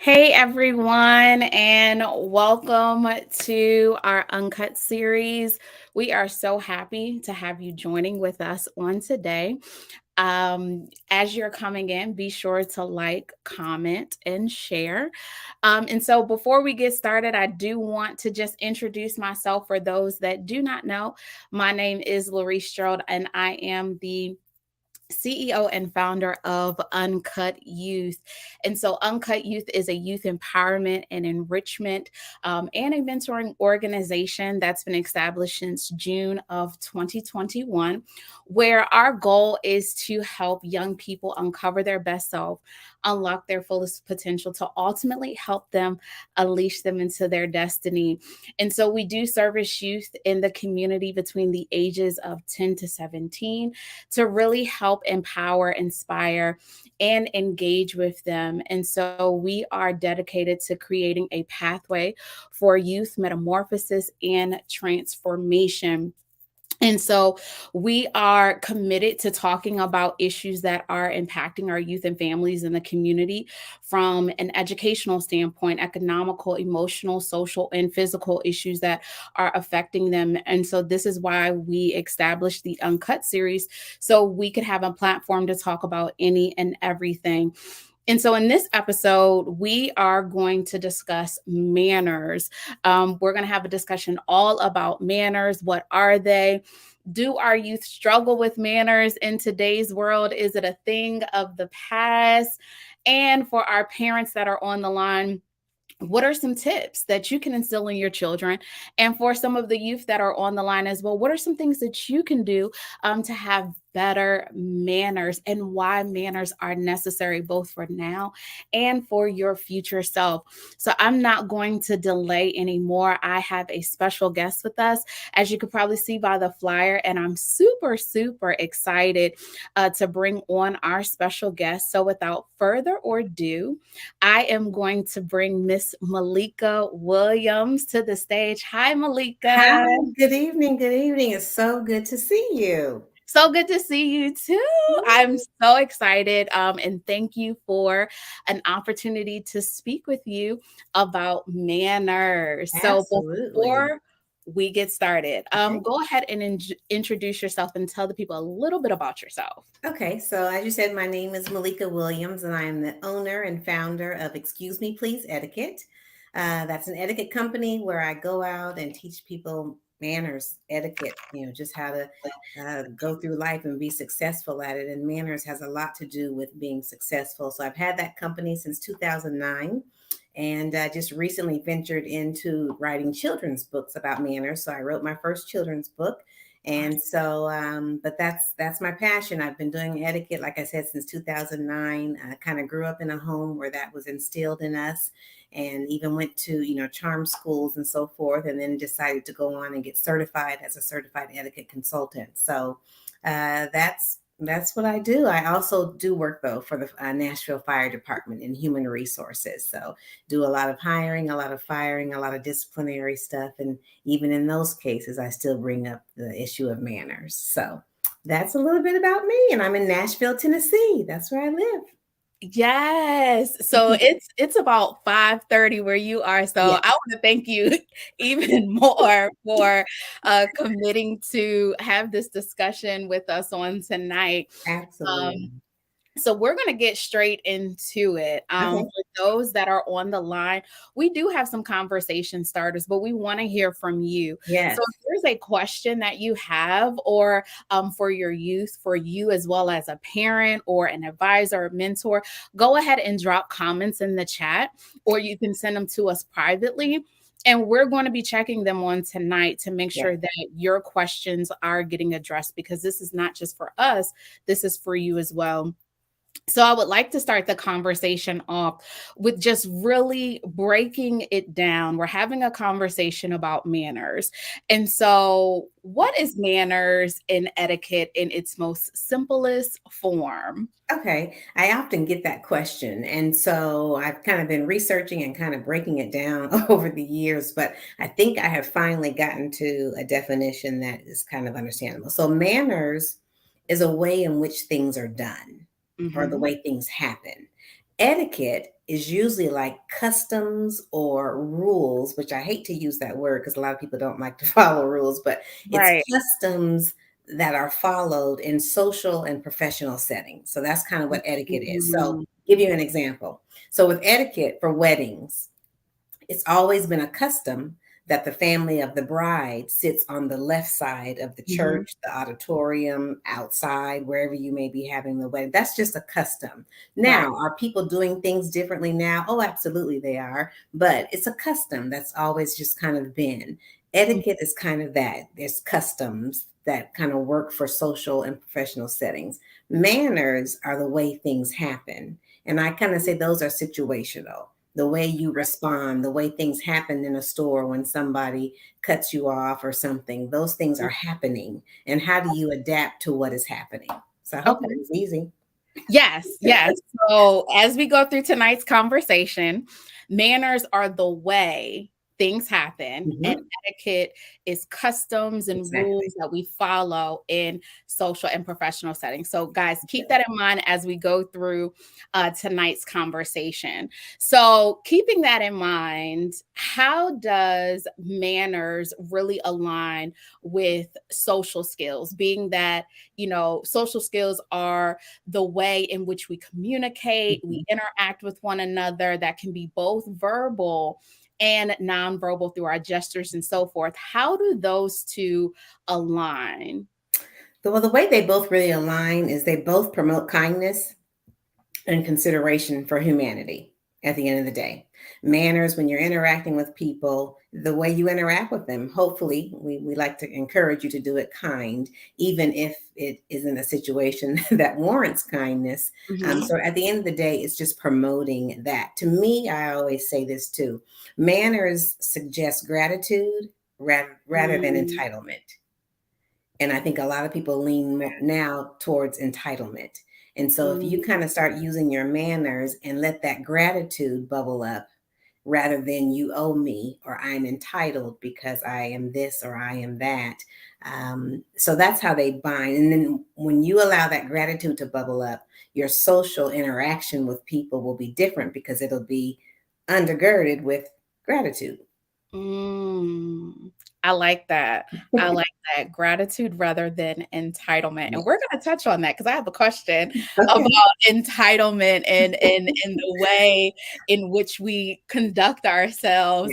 Hey everyone, and welcome to our UNCUT series. We are so happy to have you joining with us on today. As you're coming in, be sure to like, comment, and share. And so before we get started, I do want to just introduce myself for those that do not know. My name is 𝗬𝗃𝗧𝗓, and I am the CEO and founder of UNCUT Youth. And so, UNCUT Youth is a youth empowerment and enrichment and a mentoring organization that's been established since June of 2021, where our goal is to help young people uncover their best self, unlock their fullest potential to ultimately help them unleash them into their destiny. And so, we do service youth in the community between the ages of 10 to 17 to really help empower, inspire, and engage with them. And so we are dedicated to creating a pathway for youth metamorphosis and transformation. And so we are committed to talking about issues that are impacting our youth and families in the community from an educational standpoint, economical, emotional, social, and physical issues that are affecting them. And so this is why we established the UNCUT series, so we could have a platform to talk about any and everything. And so in this episode, we are going to discuss manners. We're going to have a discussion all about manners. What are they? Do our youth struggle with manners in today's world? Is it a thing of the past? And for our parents that are on the line, what are some tips that you can instill in your children? And for some of the youth that are on the line as well, what are some things that you can do to have better manners, and why manners are necessary both for now and for your future self? So I'm not going to delay anymore. I have a special guest with us, as you could probably see by the flyer, and I'm super, super excited to bring on our special guest. So without further ado, I am going to bring Miss Malika Williams to the stage. Hi, Hi, Malika. good evening. Good evening. It's so good to see you. So good to see you too. I'm so excited. And thank you for an opportunity to speak with you about manners. So Absolutely. before we get started, Okay. go ahead and introduce yourself and tell the people a little bit about yourself. Okay. So, as you said, my name is Malika Williams, and I am the owner and founder of 𝗬𝗵𝗵𝗃 Etiquette. That's an etiquette company where I go out and teach people manners, etiquette, just how to go through life and be successful at it. And manners has a lot to do with being successful. So, I've had that company since 2009. And just recently ventured into writing children's books about manners. So I wrote my first children's book, and so but that's my passion. I've been doing etiquette, like I said, since 2009. I kind of grew up in a home where that was instilled in us, and even went to charm schools and so forth, and then decided to go on and get certified as a certified etiquette consultant. So that's what I do. I also do work though for the Nashville Fire Department in human resources. So do a lot of hiring, a lot of firing, a lot of disciplinary stuff. And even in those cases, I still bring up the issue of manners. So that's a little bit about me. And I'm in Nashville, Tennessee. That's where I live. Yes. So it's about 5:30 where you are. So Yes, I want to thank you even more for committing to have this discussion with us on tonight. Um, absolutely. so we're going to get straight into it. Okay. For those that are on the line, we do have some conversation starters, but we want to hear from you. So Yes. if there's a question that you have, or for your youth, for you as well as a parent or an advisor or mentor, go ahead and drop comments in the chat, or you can send them to us privately. And we're going to be checking them on tonight to make Yes. sure that your questions are getting addressed, because this is not just for us, this is for you as well. So I would like to start the conversation off with just really breaking it down. We're having a conversation about manners. And so, what is manners and etiquette in its most simplest form? Okay, I often get that question. And so I've kind of been researching and kind of breaking it down over the years, but I think I have finally gotten to a definition that is kind of understandable. So, manners is a way in which things are done or the Mhm. way things happen. Etiquette is usually like customs or rules, which I hate to use that word because a lot of people don't like to follow rules, but it's Right. customs that are followed in social and professional settings. So that's kind of what etiquette is. So, Mhm. give you an example. So, with etiquette for weddings, it's always been a custom that the family of the bride sits on the left side of the church, the auditorium, outside, wherever you may be having the wedding. That's just a custom. Now, are people doing things differently now? Oh, absolutely they are. But it's a custom that's always just kind of been. Etiquette is kind of that. There's customs that kind of work for social and professional settings. Manners are the way things happen. And I kind of say those are situational. The way you respond, the way things happen in a store when somebody cuts you off or something, those things are happening. And how do you adapt to what is happening? So I hope that was easy. Yes, yes. So as we go through tonight's conversation, manners are the way things happen, and etiquette is customs and rules that we follow in social and professional settings. So guys, keep that in mind as we go through tonight's conversation. So keeping that in mind, how does manners really align with social skills, being that, you know, social skills are the way in which we communicate, we interact with one another, that can be both verbal and nonverbal through our gestures and so forth. How do those two align? Well, the way they both really align is they both promote kindness and consideration for humanity at the end of the day. Manners, when you're interacting with people, the way you interact with them, hopefully, we like to encourage you to do it kind, even if it is in a situation that warrants kindness. So at the end of the day, it's just promoting that. To me, I always say this too. Manners suggest gratitude rather than entitlement. And I think a lot of people lean now towards entitlement. And so if you kind of start using your manners and let that gratitude bubble up rather than you owe me or I'm entitled because I am this or I am that. So that's how they bind. And then when you allow that gratitude to bubble up, your social interaction with people will be different because it'll be undergirded with gratitude. I like that. I like that. Gratitude rather than entitlement. And we're going to touch on that because I have a question about entitlement and the way in which we conduct ourselves.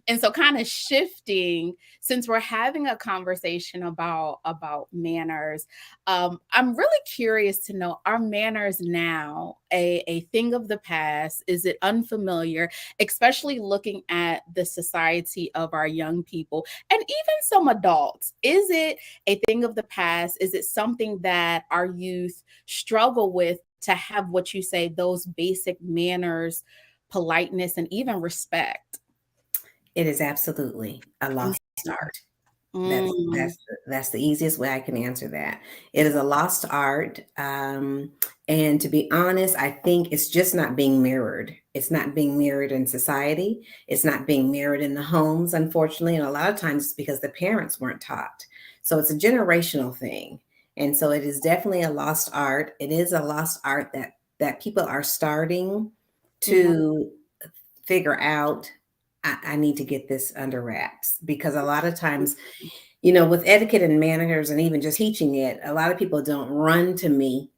And so kind of shifting, since we're having a conversation about manners, I'm really curious to know, are manners now a thing of the past? Is it unfamiliar, especially looking at the society of our young people and even some adults? Is it a thing of the past? Is it something that our youth struggle with to have, what you say, those basic manners, politeness, and even respect? It is absolutely a lost art. That's the easiest way I can answer that. It is a lost art. And to be honest, I think it's just not being mirrored. It's not being mirrored in society. It's not being mirrored in the homes, unfortunately. And a lot of times it's because the parents weren't taught. So it's a generational thing. And so it is definitely a lost art. It is a lost art that people are starting to figure out. I need to get this under wraps, because a lot of times, you know, with etiquette and manners and even just teaching it, a lot of people don't run to me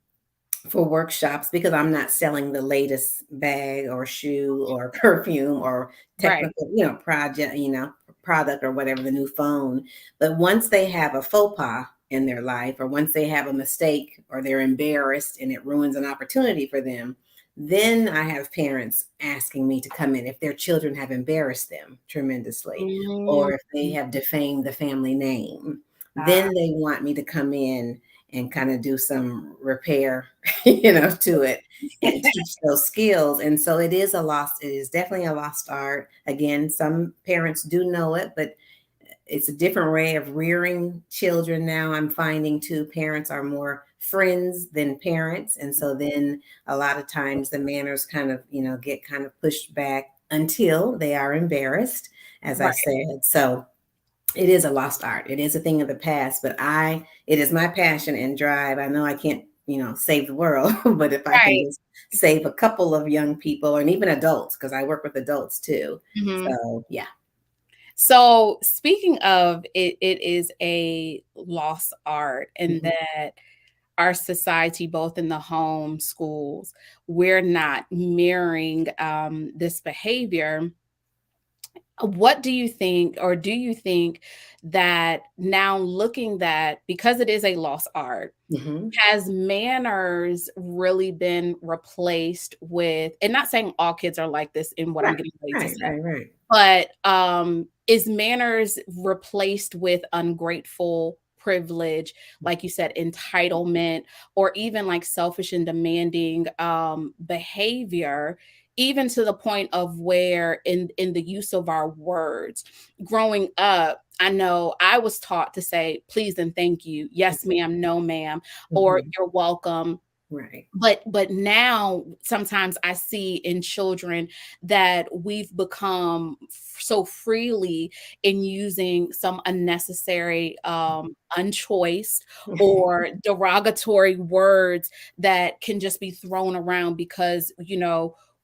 for workshops because I'm not selling the latest bag or shoe or perfume or technical, product or whatever, the new phone. But once they have a faux pas in their life, or once they have a mistake or they're embarrassed and it ruins an opportunity for them, then I have parents asking me to come in if their children have embarrassed them tremendously, or if they have defamed the family name. Then they want me to come in and kind of do some repair, to it and teach those skills. And so it is definitely a lost art. Again, some parents do know it, but it's a different way of rearing children now. I'm finding too, parents are more friends than parents. And so then a lot of times the manners kind of, get kind of pushed back until they are embarrassed, as I said. So it is a lost art. It is a thing of the past, but it is my passion and drive. I know I can't, save the world, but if I can just save a couple of young people and even adults, because I work with adults too. So, yeah. So speaking of it, it is a lost art, and that our society, both in the home, schools, we're not mirroring this behavior. What do you think, or do you think that now looking that, because it is a lost art, Mhm. has manners really been replaced with, and not saying all kids are like this in what I'm Right, getting ready to right, say, right, right. but is manners replaced with ungrateful privilege, like you said, entitlement, or even like selfish and demanding behavior, even to the point of where in the use of our words. Growing up, I know I was taught to say please and thank you, yes ma'am, no ma'am, or Mhm. you're welcome. Right. But now sometimes I see in children that we've become so freely in using some unnecessary, unchoiced or derogatory words that can just be thrown around because,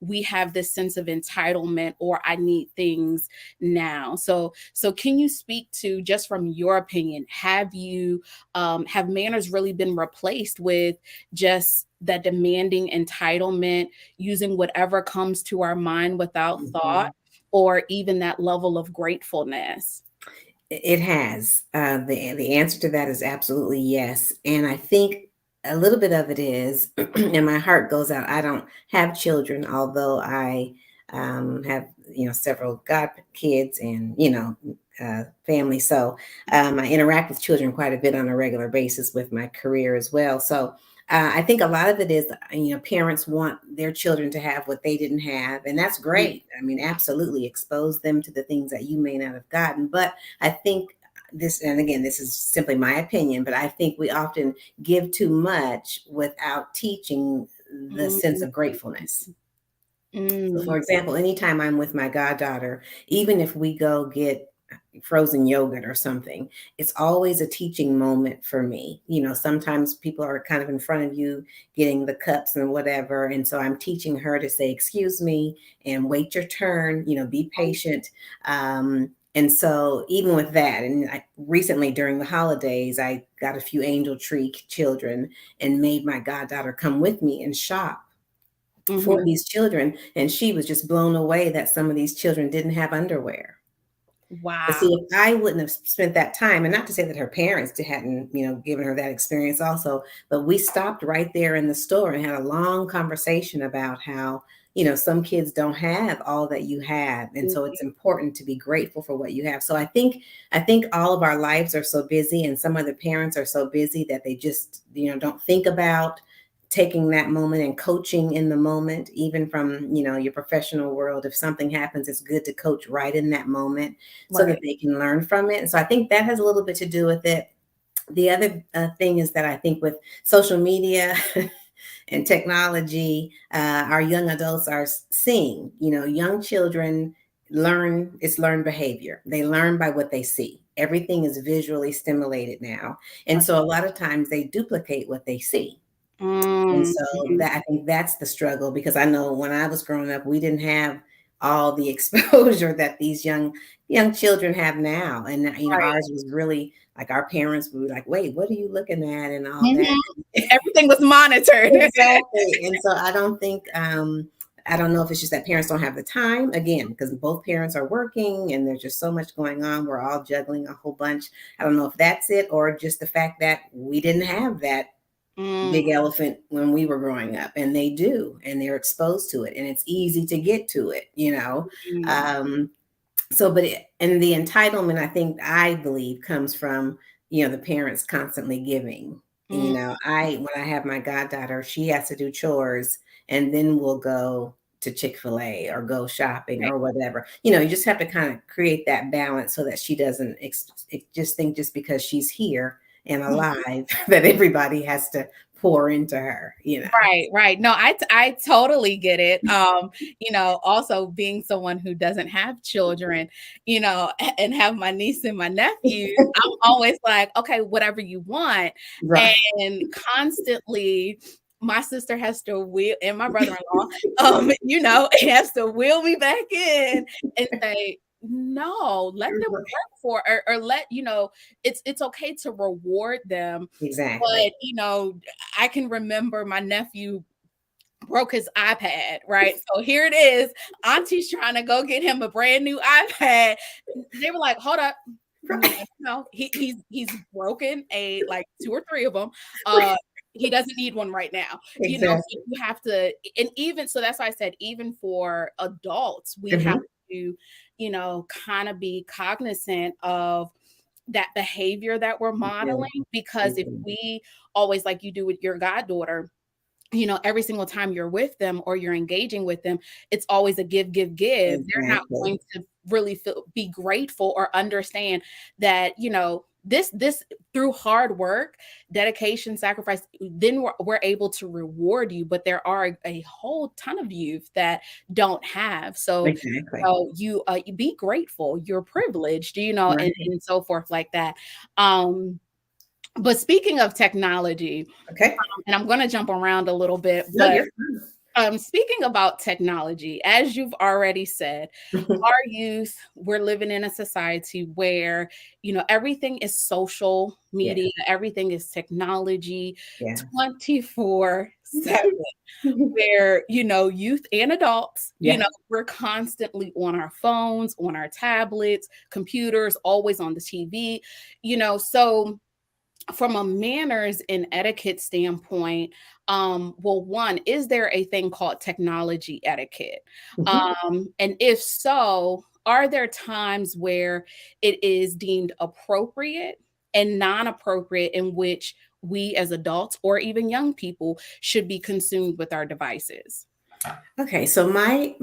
we have this sense of entitlement, or I need things now. So can you speak to, just from your opinion, have manners really been replaced with just that demanding entitlement, using whatever comes to our mind without thought, Mhm. or even that level of gratefulness? It has. The answer to that is absolutely yes. And I think a little bit of it is, and my heart goes out. I don't have children, although I have, several god kids and, family. So I interact with children quite a bit on a regular basis with my career as well. So I think a lot of it is, parents want their children to have what they didn't have, and that's Mm, great. I mean, absolutely expose them to the things that you may not have gotten. But I think this, and again, this is simply my opinion, but I think we often give too much without teaching the sense mm, of gratefulness. So, mm. for example, anytime I'm with my goddaughter, even if we go get frozen yogurt or something, it's always a teaching moment for me. Sometimes people are kind of in front of you getting the cups and whatever. And so I'm teaching her to say, excuse me, and wait your turn, be patient. And so even with that, and recently during the holidays, I got a few angel tree children and made my goddaughter come with me and shop for Mhm. these children, and she was just blown away that some of these children didn't have underwear. But see, Wow. if I wouldn't have spent that time, and not to say that her parents hadn't, given her that experience also, but we stopped right there in the store and had a long conversation about how, some kids don't have all that you have. And so it's important to be grateful for what you have. So I think all of our lives are so busy, and some of the parents are so busy that they just, don't think about taking that moment and coaching in the moment, even from, your professional world. If something happens, it's good to coach right in that moment so that Right. they can learn from it. And so I think that has a little bit to do with it. The other thing is that I think with social media and technology, our young adults are seeing, young children it's learned behavior. They learn by what they see. Everything is visually stimulated now. And Right. so a lot of times they duplicate what they see. And Mm, so mhm. that I think that's the struggle, because I know when I was growing up, we didn't have all the exposure that these young children have now. And Right. ours was really like, our parents would be like, wait, what are you looking at? And all that. Mhm. Everything was monitored. Exactly. And so I don't know if it's just that parents don't have the time, again, because both parents are working and there's just so much going on. We're all juggling a whole bunch. I don't know if that's it, or just the fact that we didn't have that Mm, big elephant when we were growing up, and they do, and they're exposed to it, and it's easy to get to it. mm, um and the entitlement, I believe, comes from, the parents constantly giving. mm. I when I have my goddaughter, she has to do chores, and then we'll go to Chick-fil-A or go shopping Right. or whatever. You just have to kind of create that balance so that she doesn't just think, just because she's here and alive, that everybody has to pour into her. Right, right. No, I totally get it. Also being someone who doesn't have children, and have my niece and my nephews, I'm always like, okay, whatever you want. Right. And constantly my sister has to wheel, and my brother-in-law, has to wheel me back in and say, no, let them work for, or let, it's okay to reward them. Exactly. But, I can remember my nephew broke his iPad, right? So here it is. Auntie's trying to go get him a brand new iPad. They were like, hold up. No, he's broken like 2 or 3 of them. He doesn't need one right now. Exactly. So you have to, and even so that's why I said even for adults, we have to, kind of be cognizant of that behavior that we're modeling, because if we always, like you do with your goddaughter, every single time you're with them or you're engaging with them, it's always a give, give, give. Exactly. They're not going to really be grateful or understand that, this through hard work, dedication, sacrifice, then we're able to reward you. But there are a whole ton of youth that don't have. So, you be grateful, you're privileged, and so forth like that. But speaking of technology, and I'm going to jump around a little bit, but speaking about technology, as you've already said, our youth, we're living in a society where, everything is social media, everything is technology, 24/7, where, youth and adults, we're constantly on our phones, on our tablets, computers, always on the TV, so from a manners and etiquette standpoint, well, one, is there a thing called technology etiquette? And if so, are there times where it is deemed appropriate and non-appropriate in which we as adults or even young people should be consumed with our devices? Okay, so my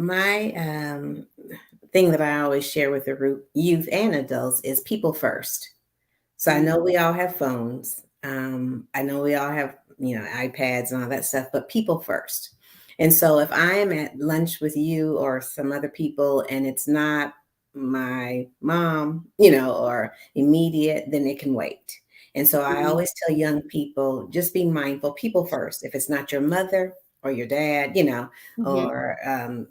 thing that I always share with the youth and adults is people first. So I know we all have phones. I know we all have, iPads and all that stuff, but people first. And so if I'm at lunch with you or some other people and it's not my mom, or immediate, then it can wait. And so I always tell young people, just be mindful, people first. If it's not your mother or your dad, or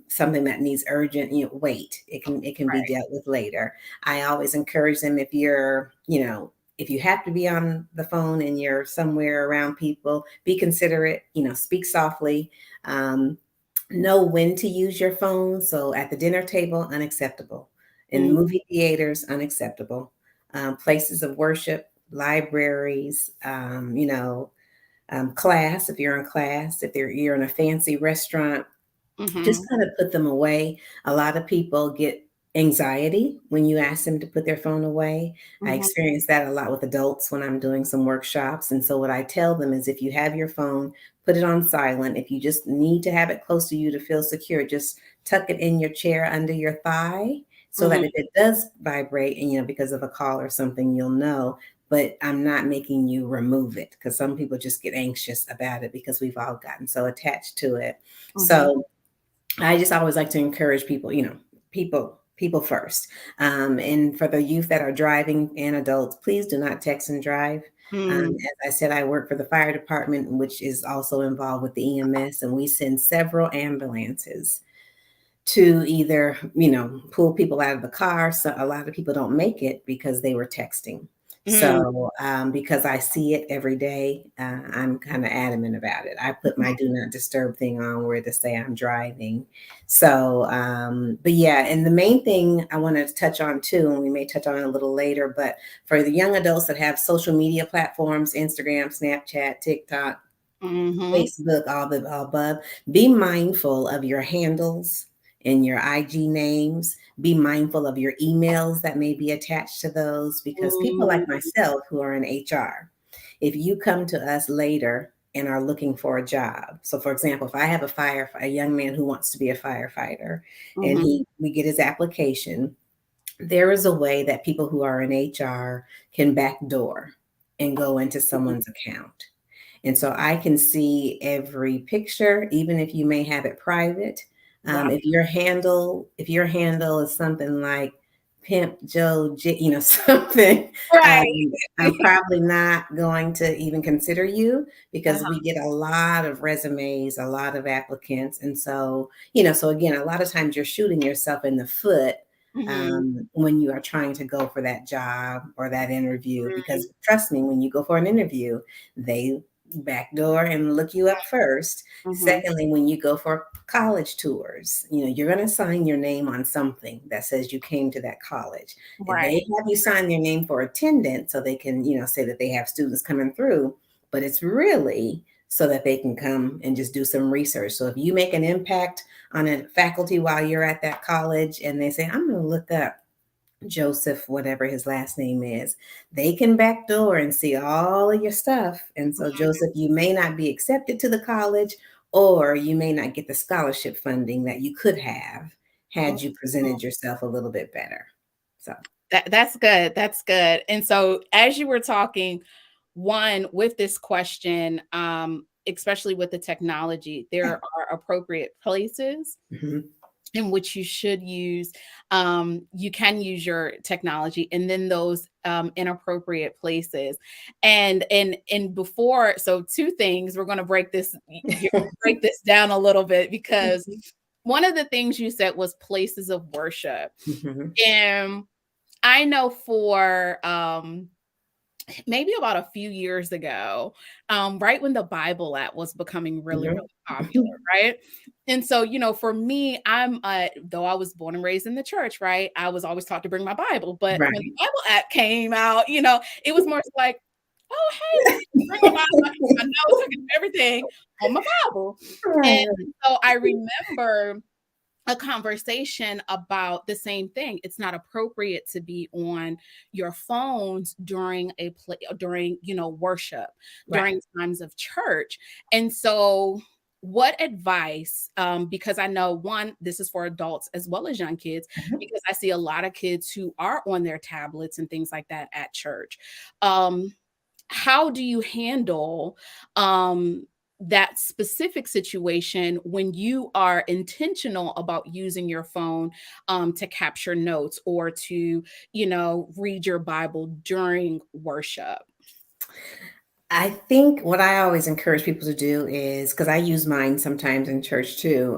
something that needs urgent, wait, it can be dealt with later. I always encourage them, if you're, if you have to be on the phone and you're somewhere around people, be considerate, speak softly, know when to use your phone. So at the dinner table, unacceptable. In movie theaters, unacceptable. Places of worship, libraries, class, if you're in class, if you're in a fancy restaurant, just kind of put them away. A lot of people get anxiety when you ask them to put their phone away. I experience that a lot with adults when I'm doing some workshops. And so what I tell them is, if you have your phone, put it on silent. If you just need to have it close to you to feel secure, just tuck it in your chair under your thigh, so that if it does vibrate and, because of a call or something, you'll know. But I'm not making you remove it, because some people just get anxious about it because we've all gotten so attached to it. So I just always like to encourage people, people first. And for the youth that are driving and adults, please do not text and drive. As I said, I work for the fire department, which is also involved with the EMS, and we send several ambulances to either, pull people out of the car. So a lot of people don't make it because they were texting. So because I see it every day, I'm kind of adamant about it. I put my do not disturb thing on where to say I'm driving. So, but yeah, and the main thing I wanted to touch on too, and we may touch on it a little later, but for the young adults that have social media platforms, Instagram, Snapchat, TikTok, Facebook, all the above, be mindful of your handles and your IG names. Be mindful of your emails that may be attached to those, because people like myself who are in HR, if you come to us later and are looking for a job. So for example, if I have a young man who wants to be a firefighter, and we get his application, there is a way that people who are in HR can backdoor and go into someone's account. And so I can see every picture, even if you may have it private. If your handle is something like Pimp Joe, something, I'm probably not going to even consider you, because we get a lot of resumes, a lot of applicants. And so, so again, a lot of times you're shooting yourself in the foot when you are trying to go for that job or that interview, because trust me, when you go for an interview, they backdoor and look you up first. Mhm. Secondly, when you go for college tours, you're going to sign your name on something that says you came to that college. They Right. have you sign their name for attendance so they can, say that they have students coming through, but it's really so that they can come and just do some research. So if you make an impact on a faculty while you're at that college and they say, I'm going to look up Joseph, whatever his last name is, they can backdoor and see all of your stuff. And so, Joseph, you may not be accepted to the college, or you may not get the scholarship funding that you could have had you presented yourself a little bit better. So That's good. That's good. And so as you were talking, one with this question, especially with the technology, there are appropriate places mhm, in which you should use, you can use your technology, and then those inappropriate places. And before, so two things, we're going to break this down a little bit, because one of the things you said was places of worship. mhm, And I know for maybe about a few years ago, right when the Bible app was becoming really, mhm. really popular, right? And so, for me, I'm though I was born and raised in the church, right? I was always taught to bring my Bible, but when the Right. Bible app came out, it was more like, oh, hey, let me bring my Bible. I can do my notes, I can do everything on my Bible. And Right. so I remember a conversation about the same thing. It's not appropriate to be on your phones during worship, Right. during times of church. And so what advice, because I know, one, this is for adults as well as young kids, Mhm. because I see a lot of kids who are on their tablets and things like that at church. um how do you handle um that specific situation when you are intentional about using your phone to capture notes, or to read your Bible during worship? I think what I always encourage people to do is, because I use mine sometimes in church too,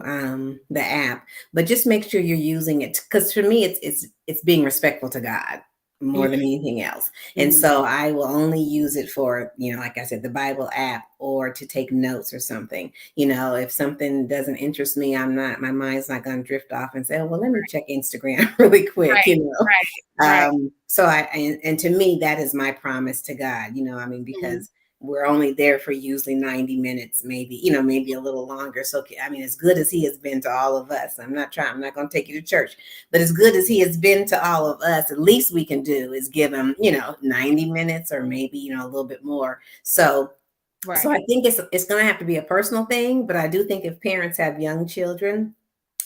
the app, but just make sure you're using it, because for me it's being respectful to God more than anything else. And Mhm. so I will only use it for, like I said, the Bible app, or to take notes or something. If something doesn't interest me, my mind's not going to drift off and say, oh, well, let me check Instagram really quick, Right, right, right. So and to me, that is my promise to God, I mean, Mhm. because we're only there for usually 90 minutes, maybe, maybe a little longer. So, I mean, as good as he has been to all of us, I'm not going to take you to church, but as good as he has been to all of us, at least we can do is give him, 90 minutes, or maybe, a little bit more. So I Right. think it's going to have to be a personal thing, but I do think if parents have young children,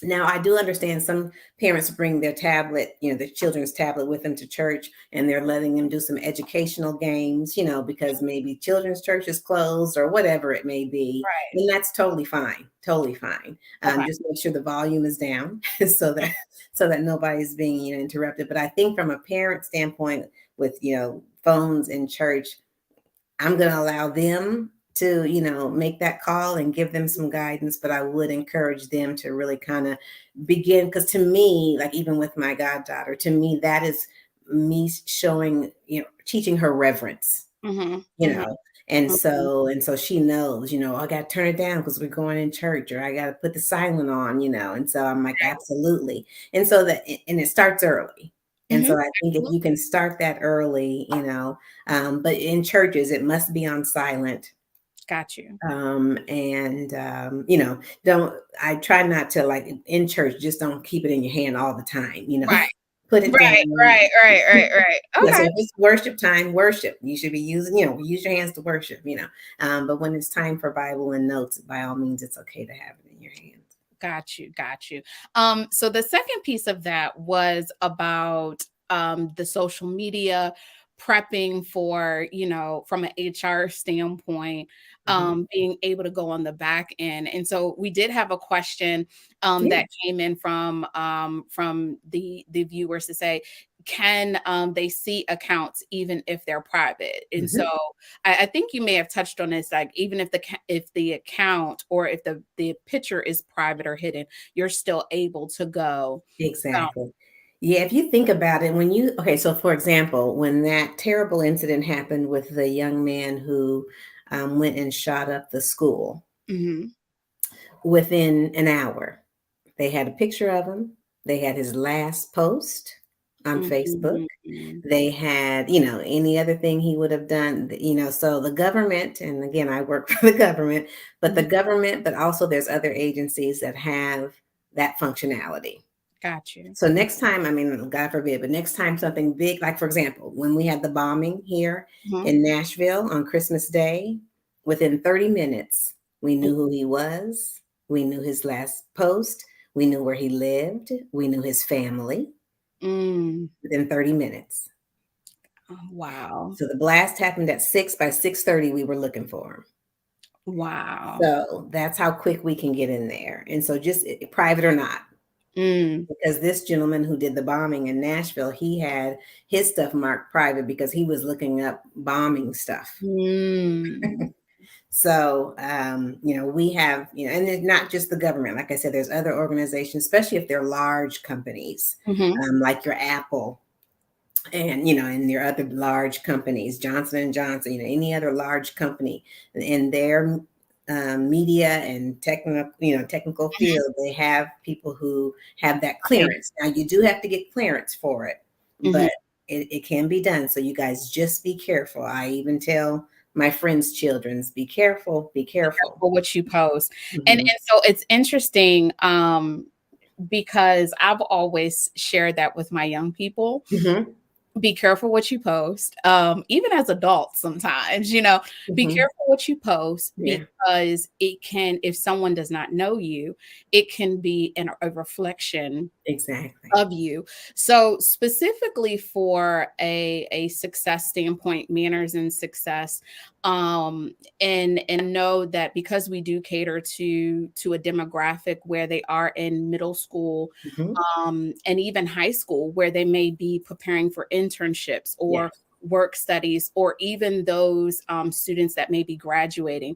now, I do understand some parents bring their tablet, their children's tablet with them to church, and they're letting them do some educational games, because maybe children's church is closed or whatever it may be. Right. And that's totally fine, totally fine. Okay. Just make sure the volume is down so that nobody's being, interrupted. But I think from a parent standpoint, with, phones in church, I'm going to allow them to, make that call and give them some guidance, but I would encourage them to really kind of begin. Because to me, like even with my goddaughter, to me, that is me showing, teaching her reverence, Mhm. you Mhm. know. And Mhm. so she knows, I got to turn it down because we're going in church, or I got to put the silent on, And so I'm like, absolutely. And so and it starts early. And Mhm. so I think if you can start that early, but in churches, it must be on silent. Got you. And don't I try not to, like, in church, just don't keep it in your hand all the time, Right. put it down. Right, right, right, right, right. Yeah, so Okay. if it's worship time, worship. You should be using, use your hands to worship. But when it's time for Bible and notes, by all means, it's okay to have it in your hands. Got you, got you. So the second piece of that was about the social media, prepping for, from an HR standpoint, Mhm. being able to go on the back end. And so we did have a question Yeah, that came in from the viewers to say, can they see accounts even if they're private? And so mhm, I think you may have touched on this, like even if the account, or if the picture is private or hidden, you're still able to go. Um, exactly. Yeah, if you think about it, okay, so for example, when that terrible incident happened with the young man who went and shot up the school. Mm-hmm. Within an hour, they had a picture of him. They had his last post on Facebook. Mm-hmm. They had, any other thing he would have done, so the government, and again, I work for the government, but the government, but also there's other agencies that have that functionality. Got you. So next time, I mean, God forbid, but next time something big, like for example, when we had the bombing here in Nashville on Christmas Day, within 30 minutes, we knew who he was. We knew his last post. We knew where he lived. We knew his family within 30 minutes. Oh, wow. So the blast happened at 6. By 6:30, we were looking for him. Wow. So that's how quick we can get in there. And so just private or not. Because this gentleman who did the bombing in Nashville, he had his stuff marked private because he was looking up bombing stuff. So, we have, and it's not just the government. Like I said, there's other organizations, especially if they're large companies, like your Apple and, and your other large companies, Johnson & Johnson, any other large company in their media and technical field, they have people who have that clearance. Now, you do have to get clearance for it, but it can be done. So you guys just be careful. I even tell my friends' children, be careful for what you post. And so it's interesting because I've always shared that with my young people. Be careful what you post. Even as adults, sometimes, be careful what you post because it can, if someone does not know you, it can be a reflection of you. So specifically for a success standpoint, manners and success, and know that because we do cater to a demographic where they are in middle school, and even high school, where they may be preparing for internships or work studies, or even those students that may be graduating.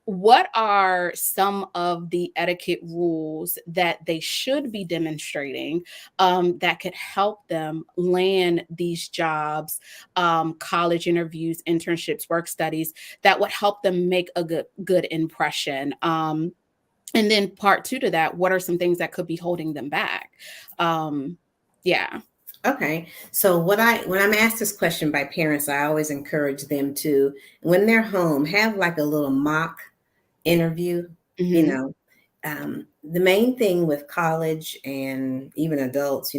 What are some of the etiquette rules that they should be demonstrating that could help them land these jobs, college interviews, internships, work studies, that would help them make a good impression? And then part 2 to that, what are some things that could be holding them back? Okay. So when I'm asked this question by parents, I always encourage them to, when they're home, have like a little mock interview. The main thing with college and even adults,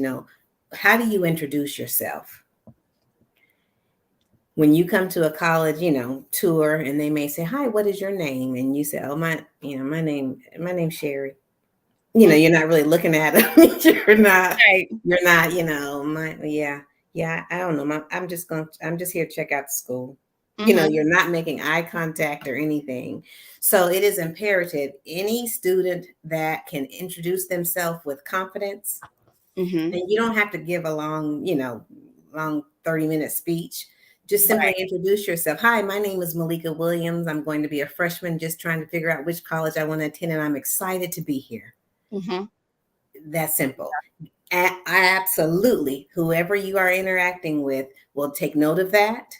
how do you introduce yourself? When you come to a college, tour, and they may say, "Hi, what is your name?" And you say, "Oh, my name's Sherry." You're not really looking at them. You're not, I don't know. I'm just here to check out the school. You're not making eye contact or anything. So it is imperative, any student that can introduce themselves with confidence, and you don't have to give a long 30-minute speech. Just simply introduce yourself. "Hi, my name is 𝗵𝗍𝗂 Williams. I'm going to be a freshman, just trying to figure out which college I want to attend, and I'm excited to be here." That's simple. Absolutely. Whoever you are interacting with will take note of that,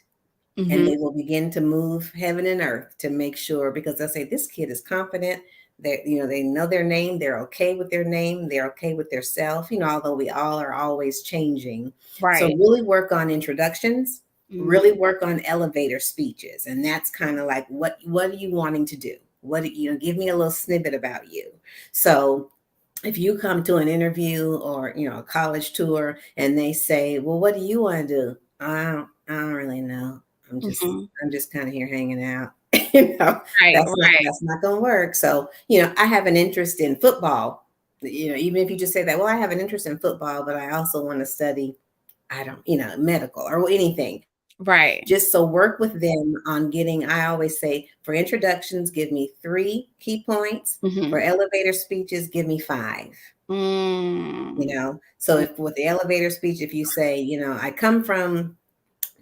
and they will begin to move heaven and earth to make sure, because they'll say, "This kid is confident. They know their name. They're okay with their name. They're okay with their self." Although we all are always changing. So really work on introductions. Really work on elevator speeches. And that's kind of like, what are you wanting to do? Give me a little snippet about you. So if you come to an interview or, a college tour, and they say, "Well, what do you want to do?" I don't really know. I'm just kind of here hanging out. That's not going to work. So, I have an interest in football. Even if you just say that, "Well, I have an interest in football, but I also want to study, medical or anything." Just so work with them on getting, I always say, for introductions, give me 3 key points. For elevator speeches, give me 5. So if with the elevator speech, if you say, "I come from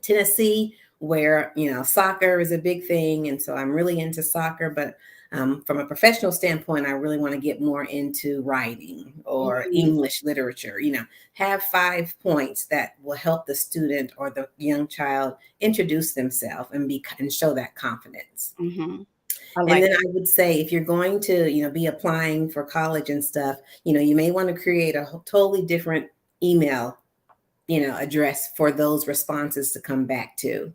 Tennessee, where, soccer is a big thing. And so I'm really into soccer, but From a professional standpoint, I really want to get more into writing or English literature. Have 5 points that will help the student or the young child introduce themselves and show that confidence. And then I would say, if you're going to, be applying for college and stuff, you may want to create a totally different email, address for those responses to come back to,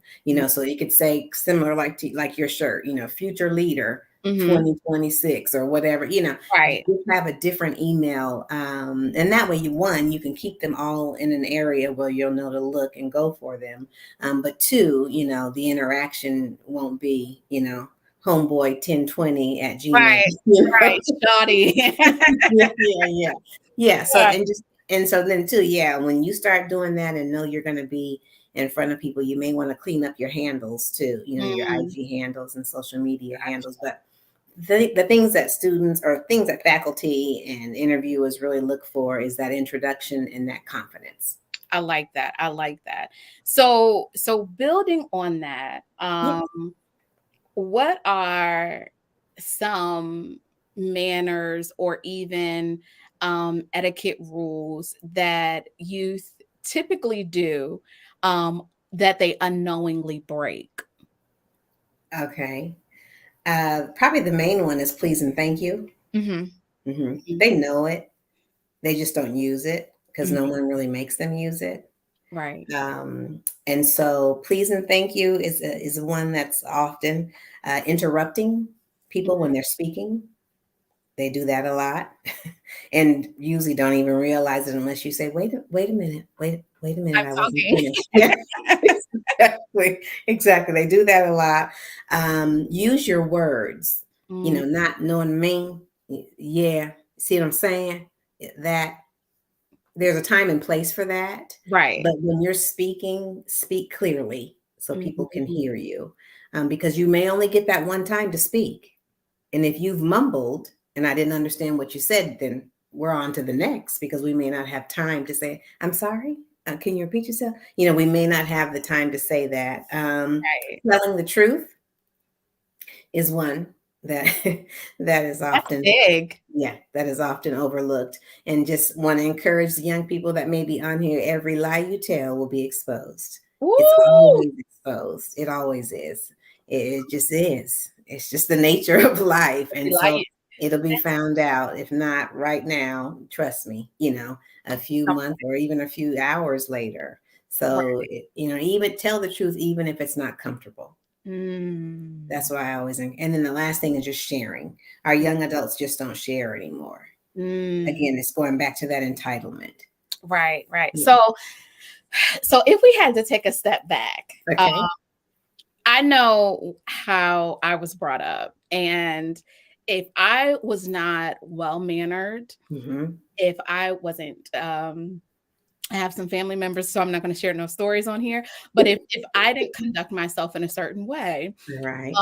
so you could say similar, like your shirt, future leader, 2026 or whatever, Right. You have a different email. And that way you can keep them all in an area where you'll know to look and go for them. But 2, the interaction won't be, homeboy 1020@gmail. Right. Shoddy. Yeah. So then too, when you start doing that and know you're going to be in front of people, you may want to clean up your handles too, your IG handles and social media handles. But the things that students or things that faculty and interviewers really look for is that introduction and that confidence. I like that. So building on that, what are some manners or even etiquette rules that youth typically do that they unknowingly break? Okay. Probably the main one is please and thank you. They know it. They just don't use it because no one really makes them use it. Right. And so please and thank you is one that's often interrupting people when they're speaking. They do that a lot and usually don't even realize it unless you say, wait a minute. I'm talking. Exactly. They do that a lot. Use your words, not knowing me. Yeah. See what I'm saying? That there's a time and place for that. Right. But when you're speaking, speak clearly so people can hear you, because you may only get that one time to speak. And if you've mumbled and I didn't understand what you said, then we're on to the next, because we may not have time to say, I'm sorry. Can you repeat yourself? We may not have the time to say that. Right. Telling the truth is one that is often big. Yeah, that is often overlooked. And just want to encourage the young people that may be on here, every lie you tell will be exposed. Woo! It's always exposed. It always is. It just is. It's just the nature of life. And so it'll be found out. If not right now, trust me, a few months or even a few hours later. So, even tell the truth, even if it's not comfortable. That's why I always, and then the last thing is just sharing. Our young adults just don't share anymore. Again, it's going back to that entitlement. Right. Yeah. So if we had to take a step back, okay. I know how I was brought up, and if I was not well-mannered, if I wasn't, I have some family members, so I'm not going to share no stories on here, but if I didn't conduct myself in a certain way, right,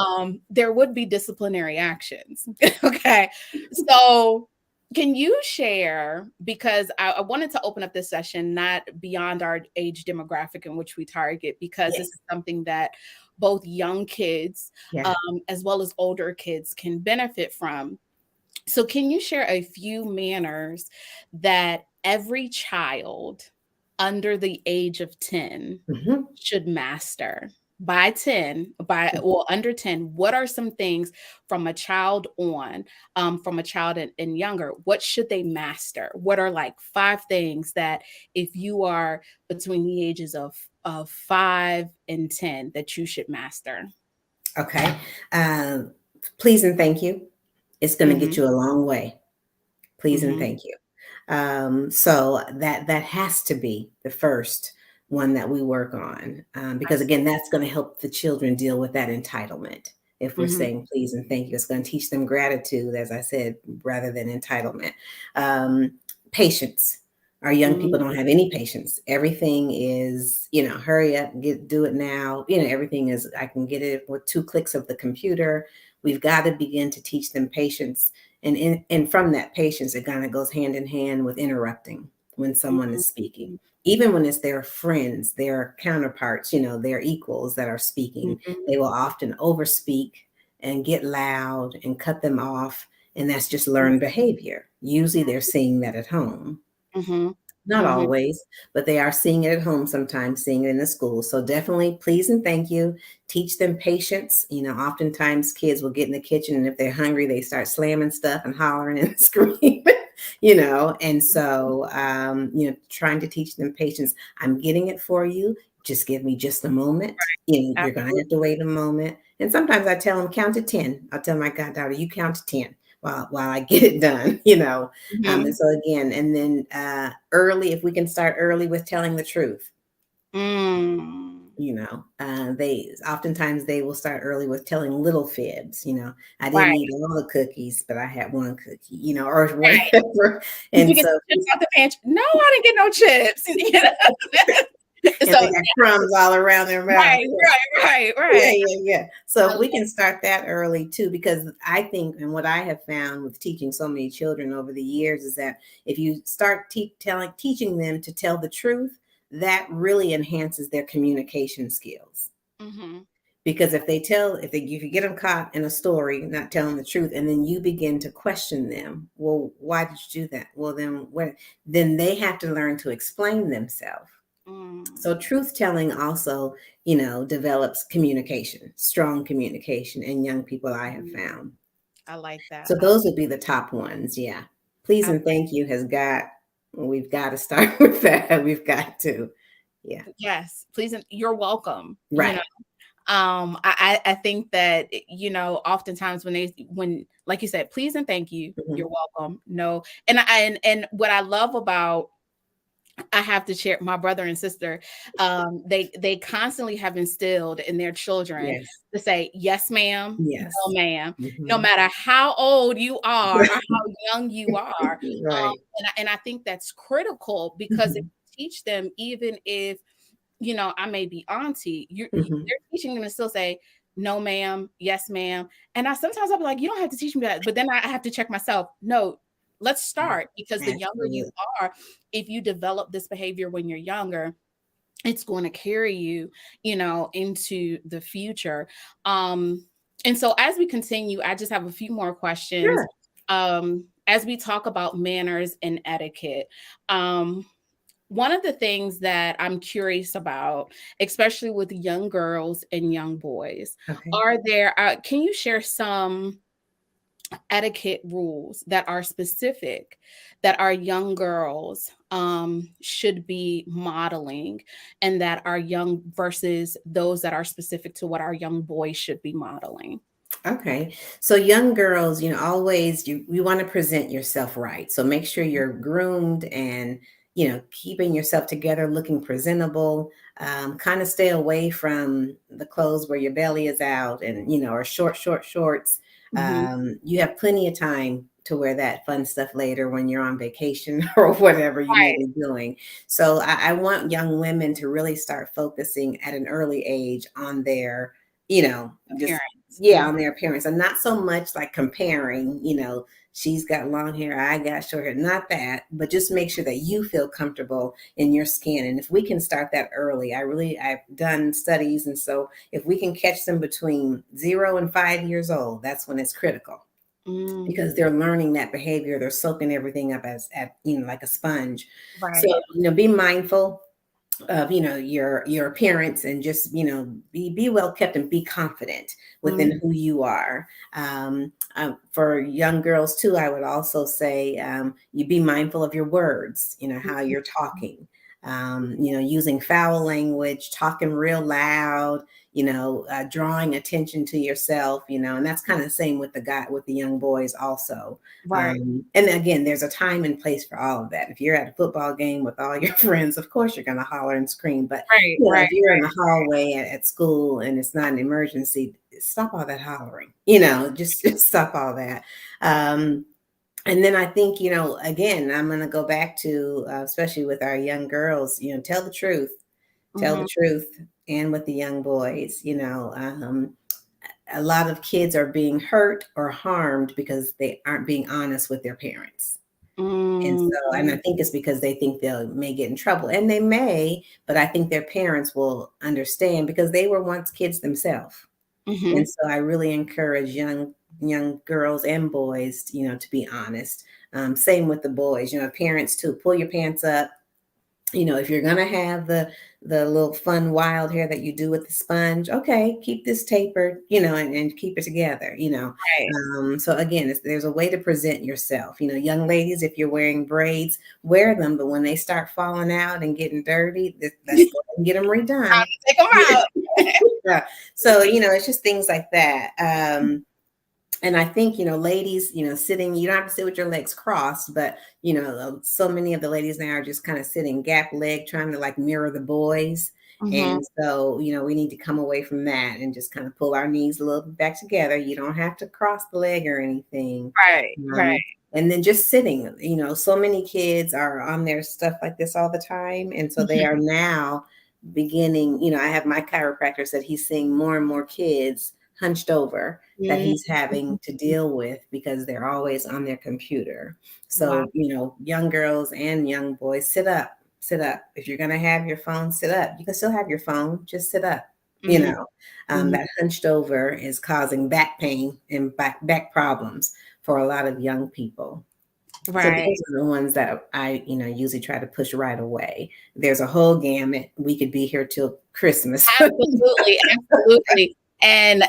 there would be disciplinary actions. Okay. So can you share, because I wanted to open up this session not beyond our age demographic in which we target, because this is something that both young kids as well as older kids can benefit from. So can you share a few manners that every child under the age of 10 should master? By 10, under 10, what are some things from a child on, from a child and younger, what should they master? What are like 5 things that if you are between the ages of 5 and 10 that you should master? Okay. Please and thank you. It's going to get you a long way. Please and thank you. So that has to be the first one that we work on, because again, that's going to help the children deal with that entitlement. If we're saying please and thank you, it's going to teach them gratitude, as I said, rather than entitlement. Patience. Our young people don't have any patience. Everything is, hurry up, do it now. Everything is, I can get it with 2 clicks of the computer. We've got to begin to teach them patience. And from that patience, it kind of goes hand in hand with interrupting when someone is speaking. Even when it's their friends, their counterparts, their equals that are speaking, they will often overspeak. and get loud and cut them off. And that's just learned behavior. Usually they're seeing that at home. Mm-hmm. Not Mm-hmm. always, but they are seeing it at home sometimes, seeing it in the school. So definitely please and thank you. Teach them patience. Oftentimes kids will get in the kitchen, and if they're hungry, they start slamming stuff and hollering and screaming, And so, trying to teach them patience. I'm getting it for you. Just give me just a moment. You're going to have to wait a moment. And sometimes I tell them, count to 10. I'll tell my goddaughter, you count to 10. While I get it done, Mm-hmm. And so again, and then early, if we can start early with telling the truth, they oftentimes they will start early with telling little fibs. I didn't eat all the cookies, but I had one cookie, or whatever. And And you so, get chips out the pantry. No, I didn't get no chips. and So they got crumbs all around their mouth. Right. Yeah. So if we can start that early too, because I think, and what I have found with teaching so many children over the years is that if you start teaching them to tell the truth, that really enhances their communication skills. Mm-hmm. Because if you get them caught in a story not telling the truth, and then you begin to question them, well, why did you do that? Well, then they have to learn to explain themselves. So truth telling also, develops communication, strong communication in young people, I have found. I like that. So those would be the top ones. Yeah. Please and thank you we've got to start with that. We've got to. Yeah. Yes. Please. You're welcome. Right. I think that, oftentimes when, like you said, please and thank you, you're welcome. No. And what I love about, I have to share, my brother and sister, they constantly have instilled in their children to say, yes, ma'am, yes, no, ma'am, no matter how old you are or how young you are. Right. And I think that's critical, because if you teach them, even if, I may be auntie, they're teaching them to still say, no, ma'am, yes, ma'am. And sometimes I'll be like, you don't have to teach me that. But then I have to check myself. No, let's start, because the younger you are, if you develop this behavior when you're younger, it's going to carry you, into the future. And so as we continue, I just have a few more questions. Sure. As we talk about manners and etiquette, one of the things that I'm curious about, especially with young girls and young boys, can you share some etiquette rules that are specific that our young girls should be modeling, and that are young versus those that are specific to what our young boys should be modeling? Okay. So young girls, always we want to present yourself right. So make sure you're groomed and, keeping yourself together, looking presentable. Kind of stay away from the clothes where your belly is out and, or short shorts. You have plenty of time to wear that fun stuff later when you're on vacation or whatever you may be doing. So I want young women to really start focusing at an early age on their, appearance. On their appearance, and not so much like comparing, she's got long hair, I got short hair, not that, but just make sure that you feel comfortable in your skin. And if we can start that early, I've done studies. And so if we can catch them between 0 and 5 years old, that's when it's critical, because they're learning that behavior. They're soaking everything up like a sponge. So, be mindful of your appearance, and just be well kept and be confident within who you are. For young girls too, I would also say you be mindful of your words, how you're talking, using foul language, talking real loud, drawing attention to yourself, and that's kind of the same with the young boys also. And again, there's a time and place for all of that. If you're at a football game with all your friends, of course you're going to holler and scream. But if you're in the hallway at school and it's not an emergency, stop all that hollering. Just stop all that. And then I think, again, I'm going to go back to, especially with our young girls, tell the truth. Tell the truth. And with the young boys, a lot of kids are being hurt or harmed because they aren't being honest with their parents. And I think it's because they think they may get in trouble, and they may, but I think their parents will understand because they were once kids themselves. And so I really encourage young girls and boys, to be honest. Same with the boys, parents too, pull your pants up. If you're gonna have the little fun wild hair that you do with the sponge, okay, keep this tapered, and keep it together, Right. So again, there's a way to present yourself. Young ladies, if you're wearing braids, wear them, but when they start falling out and getting dirty, let's go and get them redone. Take them out. Yeah. So it's just things like that. And I think, ladies, sitting, you don't have to sit with your legs crossed, but, so many of the ladies now are just kind of sitting gap leg, trying to like mirror the boys. And so, we need to come away from that and just kind of pull our knees a little bit back together. You don't have to cross the leg or anything. Right. And then just sitting, so many kids are on their stuff like this all the time. And so they are now beginning, I have my chiropractor said he's seeing more and more kids hunched over that he's having to deal with because they're always on their computer. So, young girls and young boys, sit up. If you're going to have your phone, sit up. You can still have your phone, just sit up. That hunched over is causing back pain and back problems for a lot of young people. Right. So those are the ones that I, usually try to push right away. There's a whole gamut. We could be here till Christmas. Absolutely. And